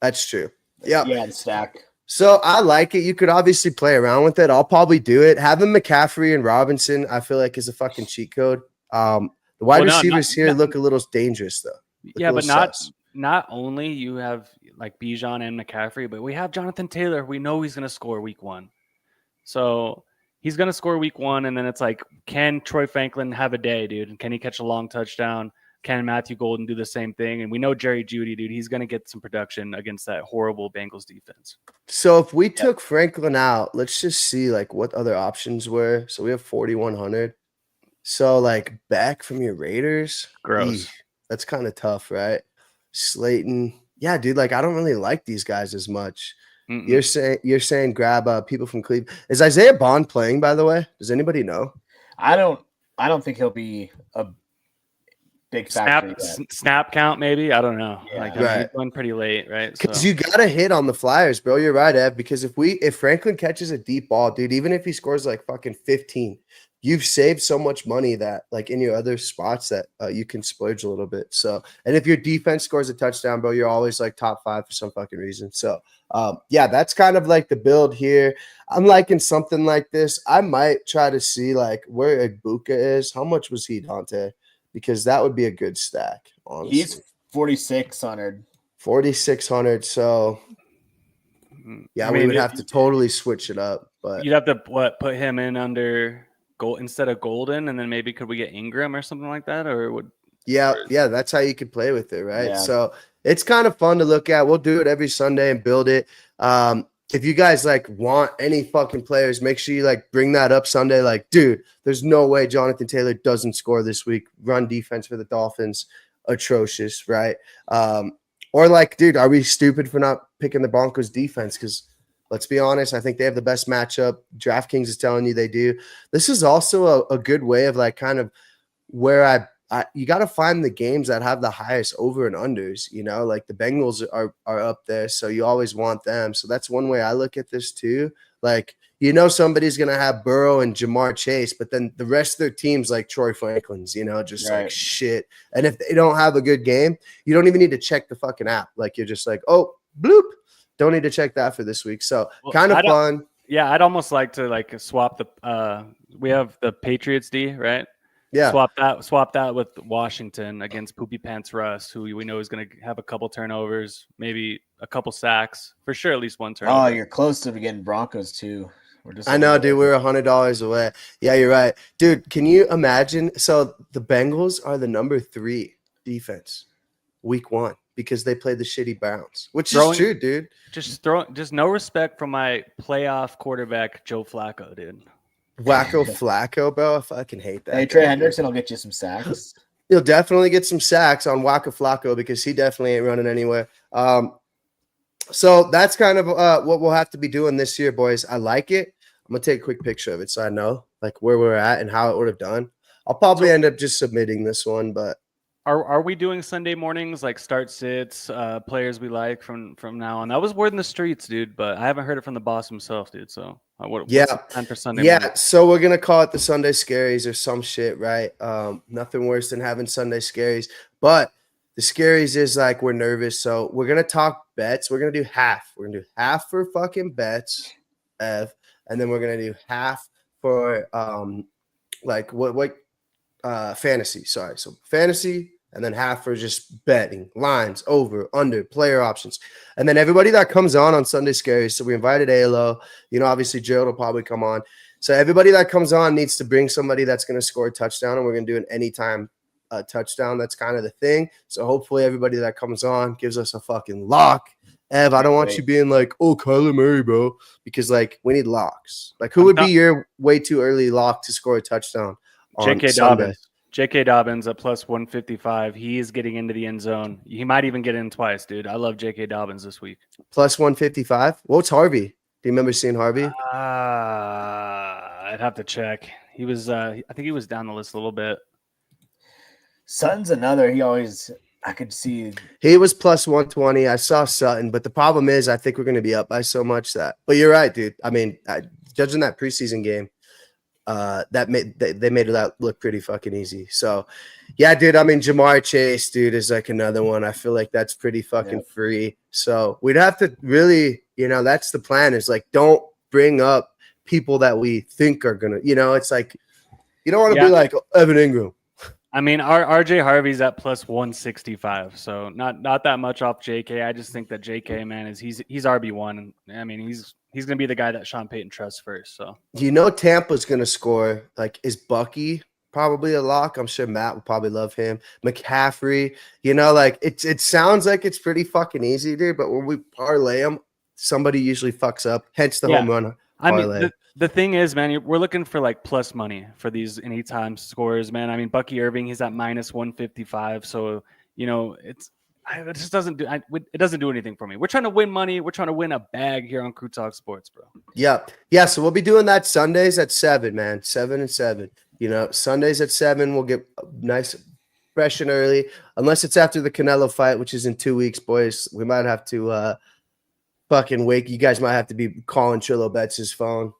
That's true. Yeah. Yeah, the stack. So I like it. You could obviously play around with it. I'll probably do it. Having McCaffrey and Robinson, I feel like is a fucking cheat code. The wide Well, no, receivers here not- look a little dangerous though. Look Yeah, a but little not sus. not only you have like Bijan and McCaffrey, but we have Jonathan Taylor. We know he's going to score week 1. So he's going to score week 1, and then it's like, can Troy Franklin have a day, dude? And can he catch a long touchdown? Can Matthew Golden do the same thing? And we know Jerry Jeudy, dude, he's going to get some production against that horrible Bengals defense. So if we took Franklin out, let's just see like what other options were. So we have 4,100. So like Beck from your Raiders, Gross. that's kind of tough, right? Slayton, yeah, dude. Like I don't really like these guys as much. Mm-mm. You're saying grab people from Cleveland. Is Isaiah Bond playing? By the way, does anybody know? I don't think he'll be a big factor yet. Snap count, maybe. I don't know. Yeah. Like, I mean, Right. he's going pretty late, right? Because So- you gotta hit on the Flyers, bro. You're right, Ev. Because if Franklin catches a deep ball, dude, even if he scores like fucking 15, you've saved so much money that like in your other spots that you can splurge a little bit. So, and if your defense scores a touchdown, bro, you're always like top 5 for some fucking reason. So, yeah, that's kind of like the build here. I'm liking something like this. I might try to see like where Ibuka is. How much was he, Dante? Because that would be a good stack. Honestly, He's 4,600. 4,600. So. Yeah, I we mean, would have to totally switch it up, but You'd have to put him in under gold instead of Golden, and then maybe could we get Ingram or something like that, or would yeah, that's how you could play with it, right? Yeah. So it's kind of fun to look at. We'll do it every Sunday and build it. If you guys like want any fucking players, make sure you like bring that up Sunday. Like, dude, there's no way Jonathan Taylor doesn't score this week. Run defense for the Dolphins, atrocious, right? Or like, dude, are we stupid for not picking the Broncos defense? Because let's be honest, I think they have the best matchup. DraftKings is telling you they do. This is also a good way of like kind of where you got to find the games that have the highest over and unders, you know, like the Bengals are up there. So you always want them. So that's one way I look at this too. Like, you know, somebody's going to have Burrow and Jamar Chase, but then the rest of their teams like Troy Franklin's, you know, just like Right. shit. And if they don't have a good game, you don't even need to check the fucking app. Like you're just like, oh, bloop. Don't need to check that for this week. So Well, kind of I don't- fun. Yeah, I'd almost like to like swap the we have the Patriots D, right? Yeah. Swap that with Washington against Poopy Pants Russ, who we know is going to have a couple turnovers, maybe a couple sacks, for sure at least one Oh, turnover. you're close to getting Broncos too. We're just I know, dude. We're $100 away. Yeah, you're right. Dude, can you imagine? So the Bengals are the number 3 defense week 1 because they played the shitty Browns, which Throwing- is true, dude. Just no respect for my playoff quarterback Joe Flacco, dude. Wacko Flacco, bro. I fucking hate that. Hey, Trey guy, dude. Hendrickson will get you some sacks. He'll definitely get some sacks on Waka Flacco because he definitely ain't running anywhere. So that's kind of what we'll have to be doing this year, boys. I like it. I'm gonna take a quick picture of it so I know like where we're at and how it would have done. I'll probably end up just submitting this one, but Are we doing Sunday mornings like start sits, players we like from now on? That was word in the streets, dude, but I haven't heard it from the boss himself, dude. So what's Yeah. the plan for Sunday yeah, morning? so we're gonna call it the Sunday Scaries or some shit, right? Nothing worse than having Sunday Scaries, but the Scaries is like we're nervous, so we're gonna talk bets. We're gonna do half. We're gonna do half for fucking bets, Ev, and then we're gonna do half for like what fantasy. Sorry, so fantasy, and then half for just betting lines, over, under, player options, and then everybody that comes on Sunday Scaries. So we invited Alo. You know, obviously Gerald will probably come on. So everybody that comes on needs to bring somebody that's going to score a touchdown, and we're going to do an anytime a touchdown. That's kind of the thing. So hopefully everybody that comes on gives us a fucking lock. Ev, I don't want you being like, oh, Kyler Murray, bro, because like we need locks. Like, who would be your way too early lock to score a touchdown on J.K. Sunday? Dobbins. J.K. Dobbins at plus 155. He is getting into the end zone. He might even get in twice, dude. I love J.K. Dobbins this week. Plus 155. What's Harvey? Do you remember seeing Harvey? I'd have to check. He was, I think he was down the list a little bit. Sutton's another. I could see. He was plus 120. I saw Sutton, but the problem is I think we're going to be up by so much that. But you're right, dude. I mean, judging that preseason game, they made that look pretty fucking easy. So, yeah, dude. I mean, Jamar Chase, dude, is like another one. I feel like that's pretty fucking free. So we'd have to really, that's the plan. Is like don't bring up people that we think are gonna. It's like you don't want to be like Evan Ingram. I mean, RJ Harvey's at plus 165, so not that much off JK. I just think that JK, man, he's RB1. I mean, he's gonna be the guy that Sean Payton trusts first. So Tampa's gonna score. Like, is Bucky probably a lock? I'm sure Matt would probably love him. McCaffrey, like it sounds like it's pretty fucking easy, dude. But when we parlay them, somebody usually fucks up. Hence the home run parlay. I mean, the thing is, man, we're looking for like plus money for these anytime scores, man. I mean, Bucky Irving, he's at minus 155. So, it just doesn't do it doesn't do anything for me. We're trying to win money. We're trying to win a bag here on Crew Talk Sports, bro. Yeah. So we'll be doing that Sundays at 7, man. 7 and 7. Sundays at 7, we'll get nice, fresh and early. Unless it's after the Canelo fight, which is in 2 weeks, boys. We might have to fucking wake. You guys might have to be calling Trillo Betts' phone.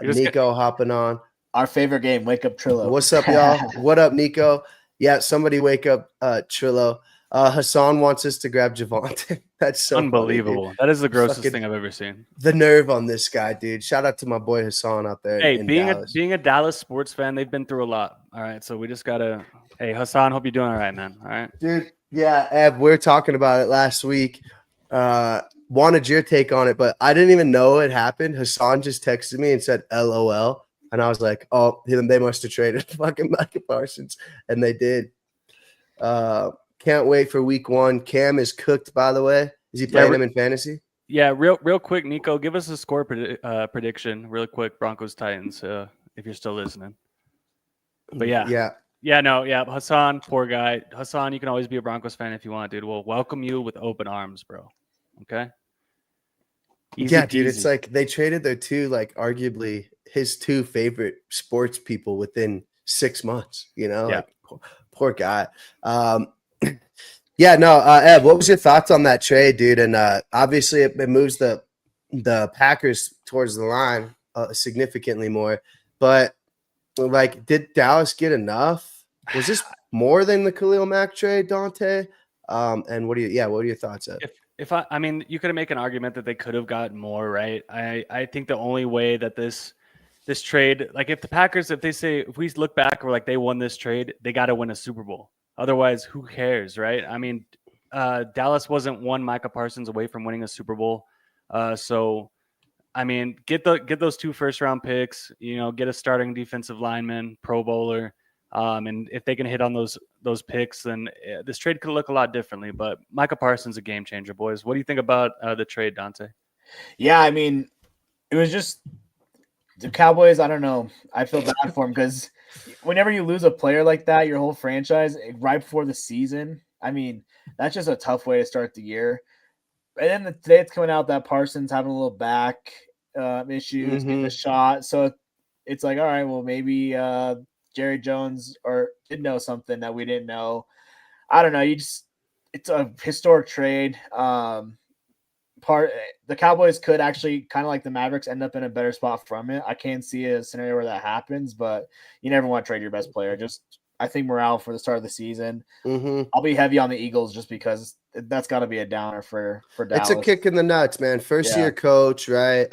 Nico hopping on. Our favorite game, Wake Up Trillo. What's up, y'all? What up, Nico? Yeah, somebody wake up Trillo. Hassan wants us to grab Javonte. That's so unbelievable. Funny, that is the grossest thing I've ever seen. The nerve on this guy, dude. Shout out to my boy Hassan out there. Hey, being Dallas. a Dallas sports fan, they've been through a lot. All right, so we just gotta. Hey, Hassan, hope you're doing all right, man. All right, dude. Yeah, Ev, we were talking about it last week. Wanted your take on it, but I didn't even know it happened. Hassan just texted me and said LOL. And I was like, oh, they must have traded fucking Micah Parsons. And they did. Can't wait for week 1. Cam is cooked, by the way. Is he playing him in fantasy? Yeah, real quick, Nico, give us a score prediction real quick, Broncos-Titans, if you're still listening. But yeah. Hassan, poor guy. Hassan, you can always be a Broncos fan if you want, dude. We'll welcome you with open arms, bro. Okay? Easy yeah, dude, peasy. it's like they traded their arguably his 2 favorite sports people within 6 months, like poor guy. Ev, what was your thoughts on that trade, dude? And obviously it moves the Packers towards the line significantly more, but like, did Dallas get enough? Was this more than the Khalil Mack trade, Dante? And what are your thoughts, Ev? I mean, you could make an argument that they could have gotten more, right? I think the only way that this trade, like if the Packers, if we look back, we're like, they won this trade, they got to win a Super Bowl. Otherwise, who cares, right? I mean, Dallas wasn't one Micah Parsons away from winning a Super Bowl. So, I mean, get those 2 first-round picks, get a starting defensive lineman, Pro Bowler. And if they can hit on those picks, then this trade could look a lot differently. But Micah Parsons a game changer, boys. What do you think about the trade, Dante? Yeah, I mean, it was just the Cowboys. I don't know. I feel bad for them because whenever you lose a player like that, your whole franchise right before the season, I mean, that's just a tough way to start the year. And then today it's coming out that Parsons having a little back issues, getting a shot. So it's like, all right, well, maybe Jerry Jones did know something that we didn't know. I don't know. It's a historic trade. The Cowboys could actually, kind of like the Mavericks, end up in a better spot from it. I can't see a scenario where that happens, but you never want to trade your best player. I think morale for the start of the season. I'll be heavy on the Eagles just because that's got to be a downer for Dallas. It's a kick in the nuts, man. First year coach, right?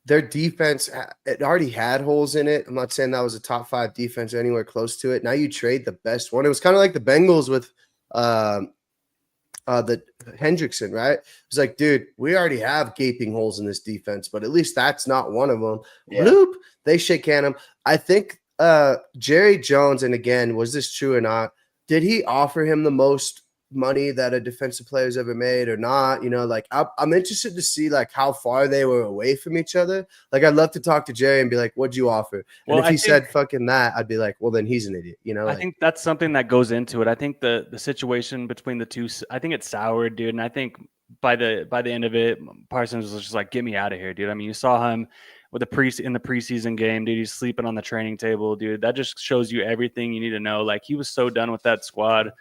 Their defense, it already had holes in it. I'm not saying that was a top 5 defense or anywhere close to it. Now you trade the best one. It was kind of like the Bengals with the Hendrickson, right? It was like, dude, we already have gaping holes in this defense, but at least that's not one of them. Yeah. Bloop, they shake hand him. I think Jerry Jones, and again, was this true or not? Did he offer him the most money that a defensive player's ever made or not? You know, like I'm interested to see like how far they were away from each other. Like I'd love to talk to Jerry and be like, "What'd you offer?" And if he said fucking that, I'd be like, "Well, then he's an idiot." You know, I think that's something that goes into it. I think the situation between the two, I think it's soured, dude. And I think by the end of it, Parsons was just like, "Get me out of here, dude." I mean, you saw him with in the preseason game, dude. He's sleeping on the training table, dude. That just shows you everything you need to know. Like he was so done with that squad.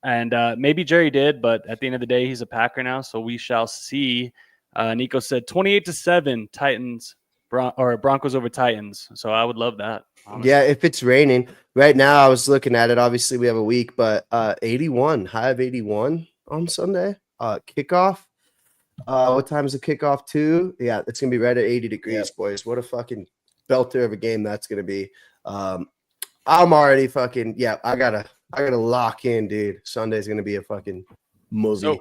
And maybe Jerry did, but at the end of the day, he's a Packer now, so we shall see. Nico said 28-7 Broncos over Titans. So I would love that. Honestly. Yeah, if it's raining. Right now, I was looking at it. Obviously, we have a week, but 81, high of 81 on Sunday. Kickoff. What time is the kickoff to? Yeah, it's going to be right at 80 degrees, boys. What a fucking belter of a game that's going to be. I'm already fucking, I gotta lock in, dude. Sunday's going to be a fucking movie.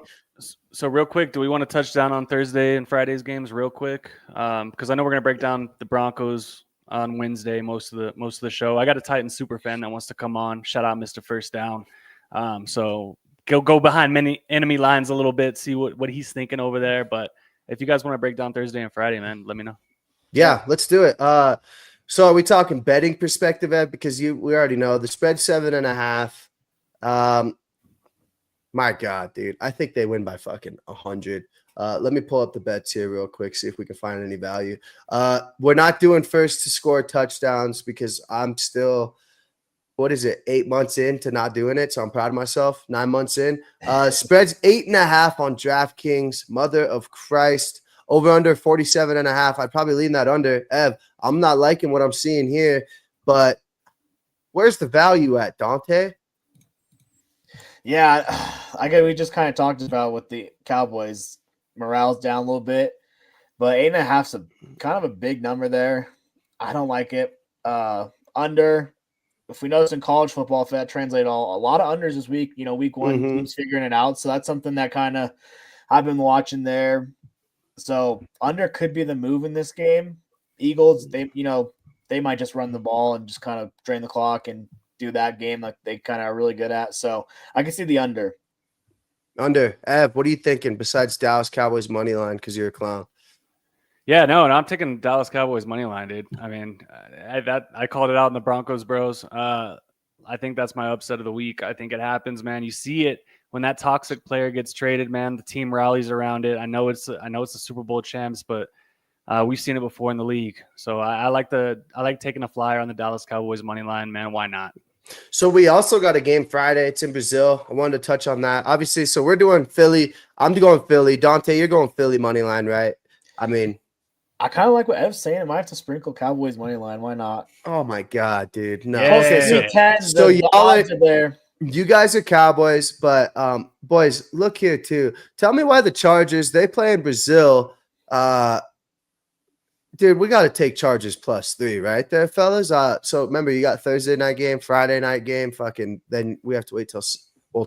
So real quick, do we want to touch down on Thursday and Friday's games real quick? Because I know we're going to break down the Broncos on Wednesday, most of the show. I got a Titans super fan that wants to come on. Shout out Mr. First Down. So go behind many enemy lines a little bit, see what he's thinking over there. But if you guys want to break down Thursday and Friday, man, let me know. Yeah, let's do it. So are we talking betting perspective, Ed? Because we already know the spread 7.5. My God, dude, I think they win by fucking 100. Let me pull up the bets here real quick, see if we can find any value. We're not doing first to score touchdowns because I'm still, 8 months into not doing it. So I'm proud of myself. 9 months in. Spreads 8.5 on DraftKings. Mother of Christ. Over under 47.5. I'd probably lean that under. Ev, I'm not liking what I'm seeing here, but where's the value at, Dante? Yeah, we just kind of talked about with the Cowboys. Morale's down a little bit, but 8.5's a kind of a big number there. I don't like it. Under, if we notice in college football, if that translates a lot of unders this week, week one, teams figuring it out. So that's something that kind of I've been watching there. So under could be the move in this game. Eagles, they might just run the ball and just kind of drain the clock and do that game like they kind of are really good at. So I can see the under. Under. Ev, what are you thinking besides Dallas Cowboys money line because you're a clown? Yeah, no, and I'm taking Dallas Cowboys money line, dude. I mean, I called it out in the Broncos, bros. I think that's my upset of the week. I think it happens, man. You see it when that toxic player gets traded, man. The team rallies around it. I know it's the Super Bowl champs, but we've seen it before in the league. So I like taking a flyer on the Dallas Cowboys money line, man. Why not? So we also got a game Friday. It's in Brazil. I wanted to touch on that. Obviously, so we're doing Philly. I'm going Philly. Dante, you're going Philly money line, right? I mean, I kind of like what Ev's saying. I might have to sprinkle Cowboys money line. Why not? Oh my God, dude! No. Yeah. Okay, so y'all are there. You guys are Cowboys, but boys, look here too. Tell me why the Chargers, they play in Brazil. Dude, we got to take Chargers +3 right there, fellas. So remember, you got Thursday night game, Friday night game, then we have to wait till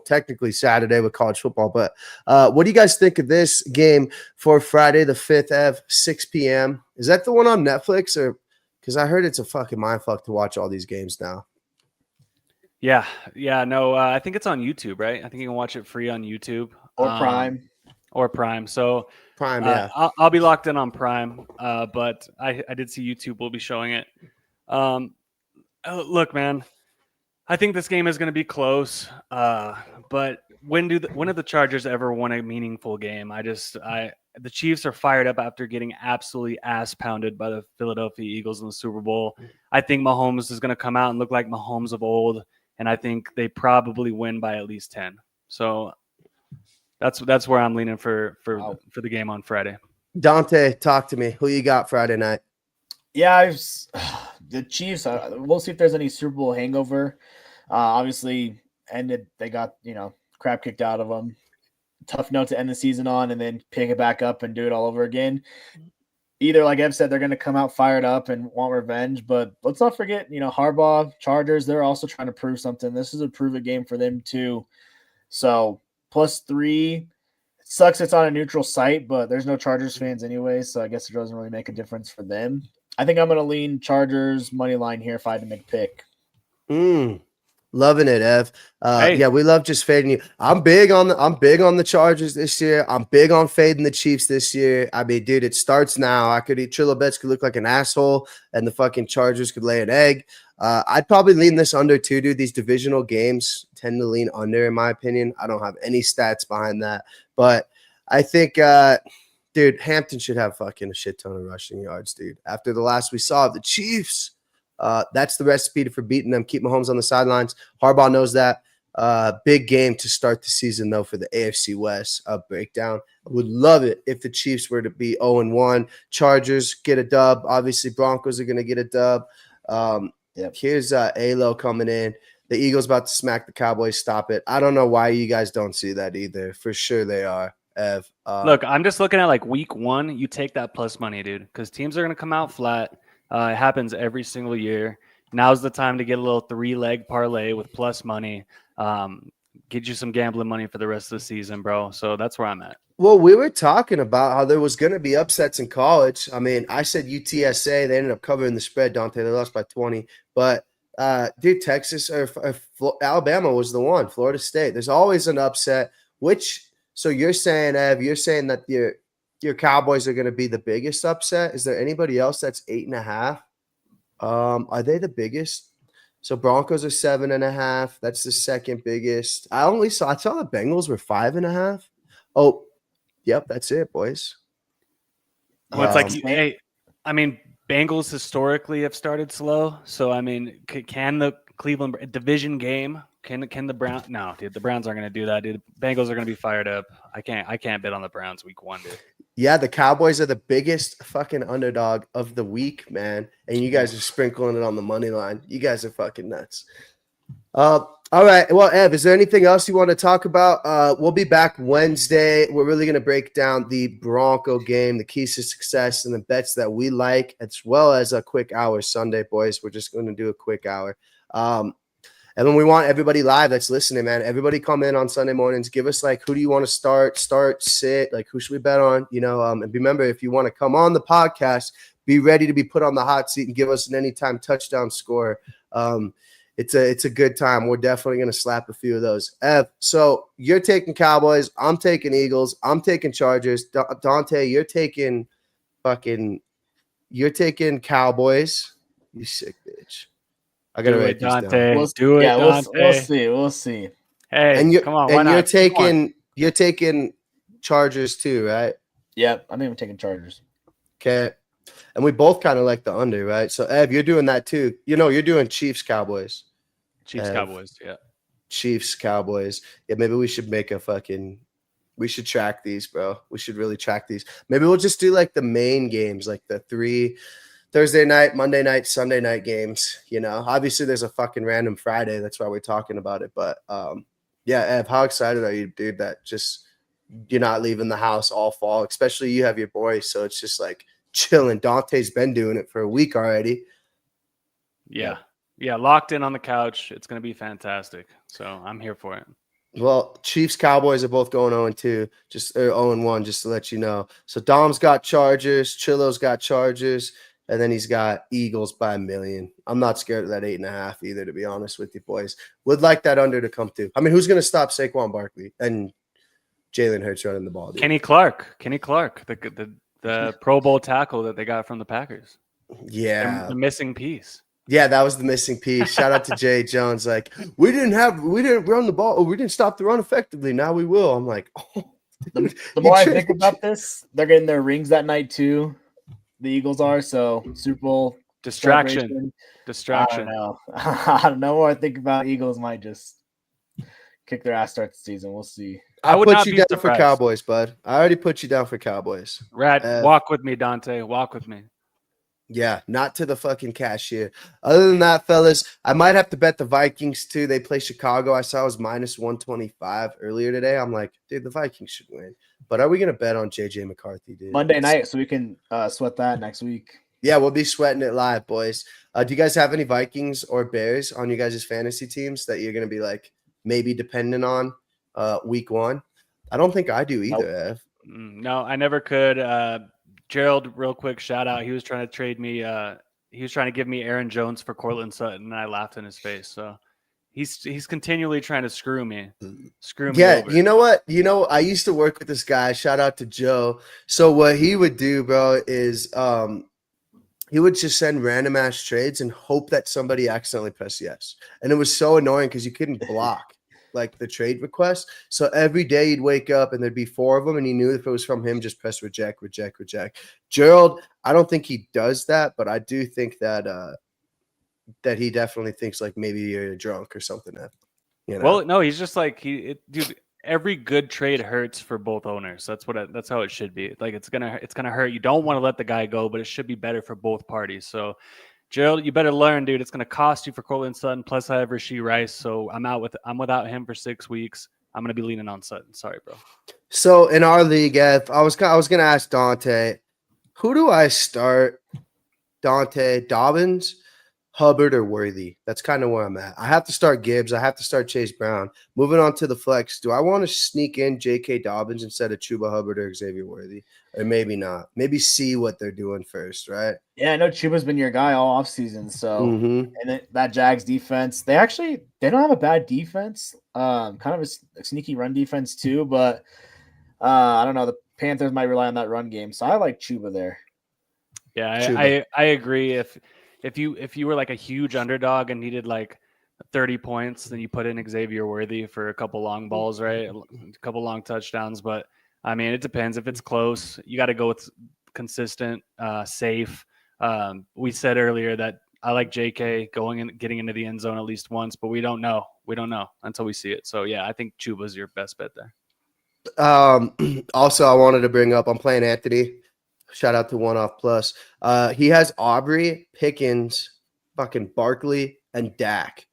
technically Saturday with college football. But what do you guys think of this game for Friday the 5th, Ev, 6 p.m.? Is that the one on Netflix? Or because I heard it's a fucking mindfuck to watch all these games now. Yeah, no, I think it's on YouTube, right? I think you can watch it free on YouTube or Prime. So Prime, yeah. I'll be locked in on Prime, but I did see YouTube will be showing it. Look, man, I think this game is going to be close, but when have the Chargers ever won a meaningful game? The Chiefs are fired up after getting absolutely ass pounded by the Philadelphia Eagles in the Super Bowl. I think Mahomes is going to come out and look like Mahomes of old, and I think they probably win by at least 10. So that's where I'm leaning for the game on Friday. Dante, talk to me. Who you got Friday night? Yeah, the Chiefs. We'll see if there's any Super Bowl hangover. Obviously, they got crap kicked out of them. Tough note to end the season on, and then pick it back up and do it all over again. Either, like Ev said, they're going to come out fired up and want revenge. But let's not forget, Harbaugh, Chargers. They're also trying to prove something. This is a prove-it game for them too. So +3. It sucks it's on a neutral site, but there's no Chargers fans anyway, so I guess it doesn't really make a difference for them. I think I'm going to lean Chargers money line here if I had to make a pick. Loving it, Ev. Hey. Yeah, we love just fading you. I'm big on the Chargers this year. I'm big on fading the Chiefs this year. I mean, dude, it starts now. I could eat Trillo bets could look like an asshole, and the fucking Chargers could lay an egg. I'd probably lean this under too, dude. These divisional games tend to lean under, in my opinion. I don't have any stats behind that, but I think, dude, Hampton should have fucking a shit ton of rushing yards, dude. After the last we saw of the Chiefs. That's the recipe for beating them. Keep Mahomes on the sidelines. Harbaugh knows that. Big game to start the season, though, for the AFC West breakdown. I would love it if the Chiefs were to be 0-1. Chargers get a dub. Obviously, Broncos are going to get a dub. Here's Alo coming in. The Eagles about to smack the Cowboys. Stop it. I don't know why you guys don't see that either. For sure they are. Ev. Look, I'm just looking at like week 1. You take that plus money, dude, because teams are going to come out flat. It happens every single year. Now's the time to get a little 3-leg parlay with plus money. Get you some gambling money for the rest of the season, bro. So that's where I'm at. Well, we were talking about how there was going to be upsets in college. I mean, I said UTSA. They ended up covering the spread, Dante. They lost by 20. But, dude, Texas or Alabama was the one. Florida State. There's always an upset. So you're saying, Ev, that your Cowboys are going to be the biggest upset. Is there anybody else that's 8.5? Are they the biggest? So Broncos are 7.5. That's the second biggest. I saw the Bengals were 5.5. Oh, yep, that's it, boys. Well, it's like, hey, I mean, Bengals historically have started slow. So I mean, can the Cleveland division game? Can the Browns? No, dude, the Browns aren't going to do that, dude. Bengals are going to be fired up. I can't bet on the Browns week 1, dude. Yeah, the Cowboys are the biggest fucking underdog of the week, man. And you guys are sprinkling it on the money line. You guys are fucking nuts. All right. Well, Ev, is there anything else you want to talk about? We'll be back Wednesday. We're really going to break down the Bronco game, the keys to success, and the bets that we like, as well as a quick hour Sunday, boys. We're just going to do a quick hour. And then we want everybody live that's listening, man. Everybody come in on Sunday mornings. Give us, like, who do you want to start, sit? Like, who should we bet on? You know, and remember, if you want to come on the podcast, be ready to be put on the hot seat and give us an anytime touchdown score. It's a good time. We're definitely going to slap a few of those. Ev, so you're taking Cowboys. I'm taking Eagles. I'm taking Chargers. Dante, you're taking Cowboys. You sick bitch. I gotta write this Dante. down. Dante. We'll see. Hey, And come on. Why and not? you're taking Chargers too, right? Yep, I think I'm taking Chargers. Okay. And we both kind of like the under, right? So Ev, you're doing that too. You know, you're doing Chiefs Cowboys. Cowboys, yeah. Chiefs Cowboys. Yeah, maybe we should we should track these, bro. We should really track these. Maybe we'll just do like the main games, like the 3 Thursday night, Monday night, Sunday night games. You know, obviously there's a fucking random Friday. That's why we're talking about it. But yeah, Ev, how excited are you, dude, that just you're not leaving the house all fall, especially you have your boys. So it's just like chilling. Dante's been doing it for a week already. Yeah. Yeah. Locked in on the couch. It's going to be fantastic. So I'm here for it. Well, Chiefs Cowboys are both going 0-2, just 0-1, just to let you know. So Dom's got Chargers, Chillo's got Chargers, and then he's got Eagles by 1 million. I'm not scared of that 8.5 either, to be honest with you, boys. Would like that under to come through. I mean, who's going to stop Saquon Barkley and Jalen Hurts running the ball? Dude? Kenny Clark, the Pro Bowl tackle that they got from the Packers. Yeah, the missing piece. Yeah, that was the missing piece. Shout out to Jay Jones. Like, we didn't run the ball. We didn't stop the run effectively. Now we will. I'm like, oh. The more I think about this, they're getting their rings that night too. The Eagles are, so Super Bowl distraction. I don't know. I don't know. The more I think about Eagles, might just kick their ass start the season. We'll see. I would put you down for Cowboys, bud. I already put you down for Cowboys. Rad, walk with me, Dante. Walk with me. Yeah, not to the fucking cashier. Other than that, fellas, I might have to bet the Vikings too. They play Chicago. I saw it was minus 125 earlier today. I'm like, dude, the Vikings should win. But are we going to bet on JJ McCarthy, dude? Monday night, so we can sweat that next week. Yeah, we'll be sweating it live, boys. Do you guys have any Vikings or Bears on you guys' fantasy teams that you're going to be like maybe dependent on week 1? I don't think I do either, Ev. No, I never could. Gerald, real quick shout out. He was trying to trade me. He was trying to give me Aaron Jones for Cortland Sutton, and I laughed in his face. So he's continually trying to screw me Yeah, over. you know what? I used to work with this guy. Shout out to Joe. So what he would do, bro, is he would just send random ass trades and hope that somebody accidentally pressed yes. And it was so annoying because you couldn't block like the trade request. So every day you'd wake up and there'd be 4 of them, and he knew if it was from him, just press reject, reject, reject. Gerald, I don't think he does that, but I do think that that he definitely thinks like maybe you're drunk or something. Well, no, he's just like dude. Every good trade hurts for both owners. That's how it should be. Like it's gonna hurt. You don't want to let the guy go, but it should be better for both parties. So, Gerald, you better learn, dude. It's gonna cost you for Cortland Sutton. Plus, I have Rashee Rice, so I'm without him for 6 weeks. I'm gonna be leaning on Sutton. Sorry, bro. So in our league, I was gonna ask Dante, who do I start? Dante, Dobbins, Hubbard, or Worthy? That's kind of where I'm at. I have to start Gibbs. I have to start Chase Brown. Moving on to the flex, do I want to sneak in J.K. Dobbins instead of Chuba Hubbard or Xavier Worthy? Or maybe not. Maybe see what they're doing first, right? Yeah, I know Chuba's been your guy all offseason. So, Mhm. and that Jags defense, they don't have a bad defense. Kind of a sneaky run defense too, but I don't know. The Panthers might rely on that run game, so I like Chuba there. Yeah, I agree. If you were like a huge underdog and needed like 30 points, then you put in Xavier Worthy for a couple long balls, right? A couple long touchdowns. But I mean, it depends. If it's close, you got to go with consistent, safe. We said earlier that I like JK getting into the end zone at least once, but we don't know. We don't know until we see it. So yeah, I think Chuba's your best bet there. Also, I wanted to bring up, I'm playing Anthony. Shout out to One Off Plus. He has Aubrey, Pickens, fucking Barkley, and Dak.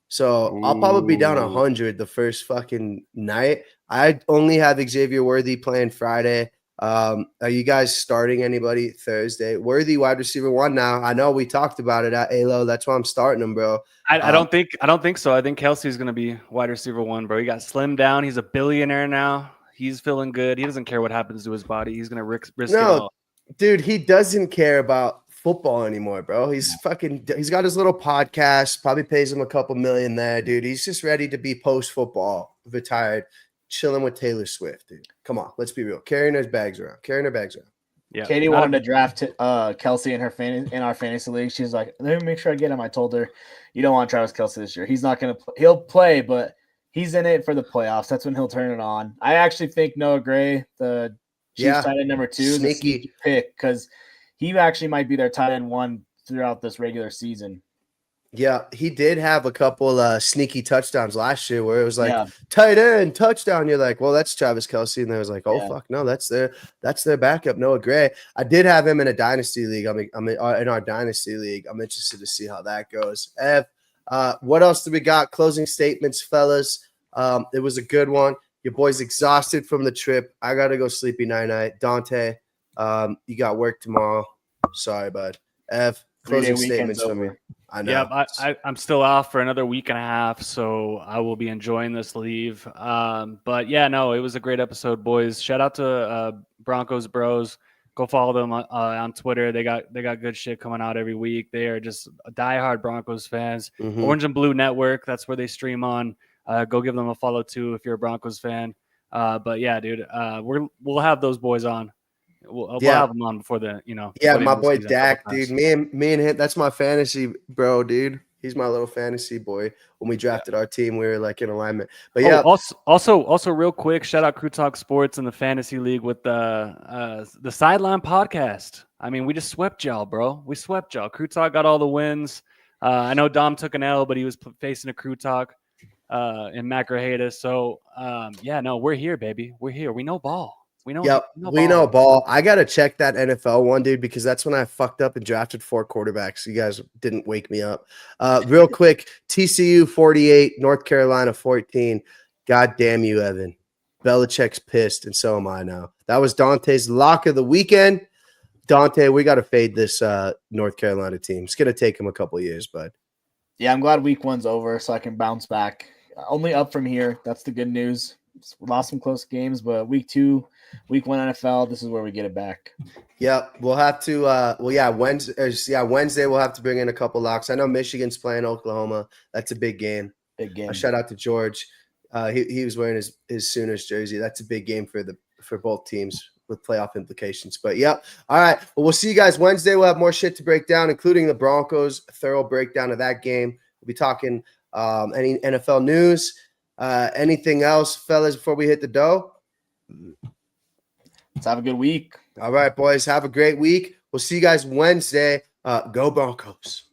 So I'll probably be down 100 the first fucking night. I only have Xavier Worthy playing Friday. Are you guys starting anybody Thursday? Worthy wide receiver 1 now. I know we talked about it at ALO. That's why I'm starting him, bro. I don't think so. I think Kelsey's gonna be wide receiver 1, bro. He got slimmed down. He's a billionaire now. He's feeling good. He doesn't care what happens to his body. He's gonna risk it all. Dude, he doesn't care about football anymore, bro. He's got his little podcast, probably pays him a couple million there, dude. He's just ready to be post-football, retired, chilling with Taylor Swift, dude. Come on, let's be real. Carrying her bags around. Yeah. Katie wanted to draft Kelsey in our fantasy league. She's like, let me make sure I get him. I told her, you don't want Travis Kelsey this year. He's not going to play. He'll play, but he's in it for the playoffs. That's when he'll turn it on. I actually think Noah Gray, the Chiefs tight end number 2, is a sneaky pick because he actually might be their tight end 1 throughout this regular season. Yeah, he did have a couple sneaky touchdowns last year where it was like tight end touchdown. You're like, well, that's Travis Kelsey, and they was like, oh fuck, no, that's their backup, Noah Gray. I did have him in a dynasty league. I'm in our dynasty league. I'm interested to see how that goes. Ev, what else do we got? Closing statements, fellas. It was a good one. Your boy's exhausted from the trip. I gotta go sleepy night. Dante, you got work tomorrow. Sorry, bud. Ev, closing statements for me. I know. Yeah, I'm still off for another week and a half, so I will be enjoying this leave. But yeah, no, it was a great episode, boys. Shout out to Broncos Bros. Go follow them on Twitter. They got good shit coming out every week. They are just diehard Broncos fans. Mhm. Orange and Blue Network, that's where they stream on. Go give them a follow too if you're a Broncos fan. But yeah, dude, we'll have those boys on. We'll have them on before the my boy Dak, dude. Me and him. That's my fantasy bro, dude. He's my little fantasy boy. When we drafted our team, we were like in alignment. But yeah. Also, real quick, shout out Crew Talk Sports and the fantasy league with the Sideline Podcast. I mean, we just swept y'all, bro. We swept y'all. Crew Talk got all the wins. I know Dom took an L, but he was facing a Crew Talk in Macrohata. So we're here, baby. We're here. We know ball. We know ball. I gotta check that NFL one, dude, because that's when I fucked up and drafted 4 quarterbacks. You guys didn't wake me up. Real quick, TCU 48, North Carolina 14. God damn you, Evan. Belichick's pissed, and so am I now. That was Dante's lock of the weekend. Dante, we gotta fade this North Carolina team. It's gonna take him a couple years, bud. Yeah, I'm glad week 1's over so I can bounce back. Only up from here. That's the good news. lost some close games, but week 1 NFL, this is where we get it back. Yep, we'll have to. Wednesday we'll have to bring in a couple locks. I know Michigan's playing Oklahoma. That's a big game. Big game. Shout out to George. He was wearing his Sooners jersey. That's a big game for both teams with playoff implications. But yeah, all right. Well, we'll see you guys Wednesday. We'll have more shit to break down, including the Broncos. A thorough breakdown of that game. We'll be talking any NFL news. Anything else, fellas, before we hit the dough? Let's have a good week. All right, boys. Have a great week. We'll see you guys Wednesday. Go Broncos.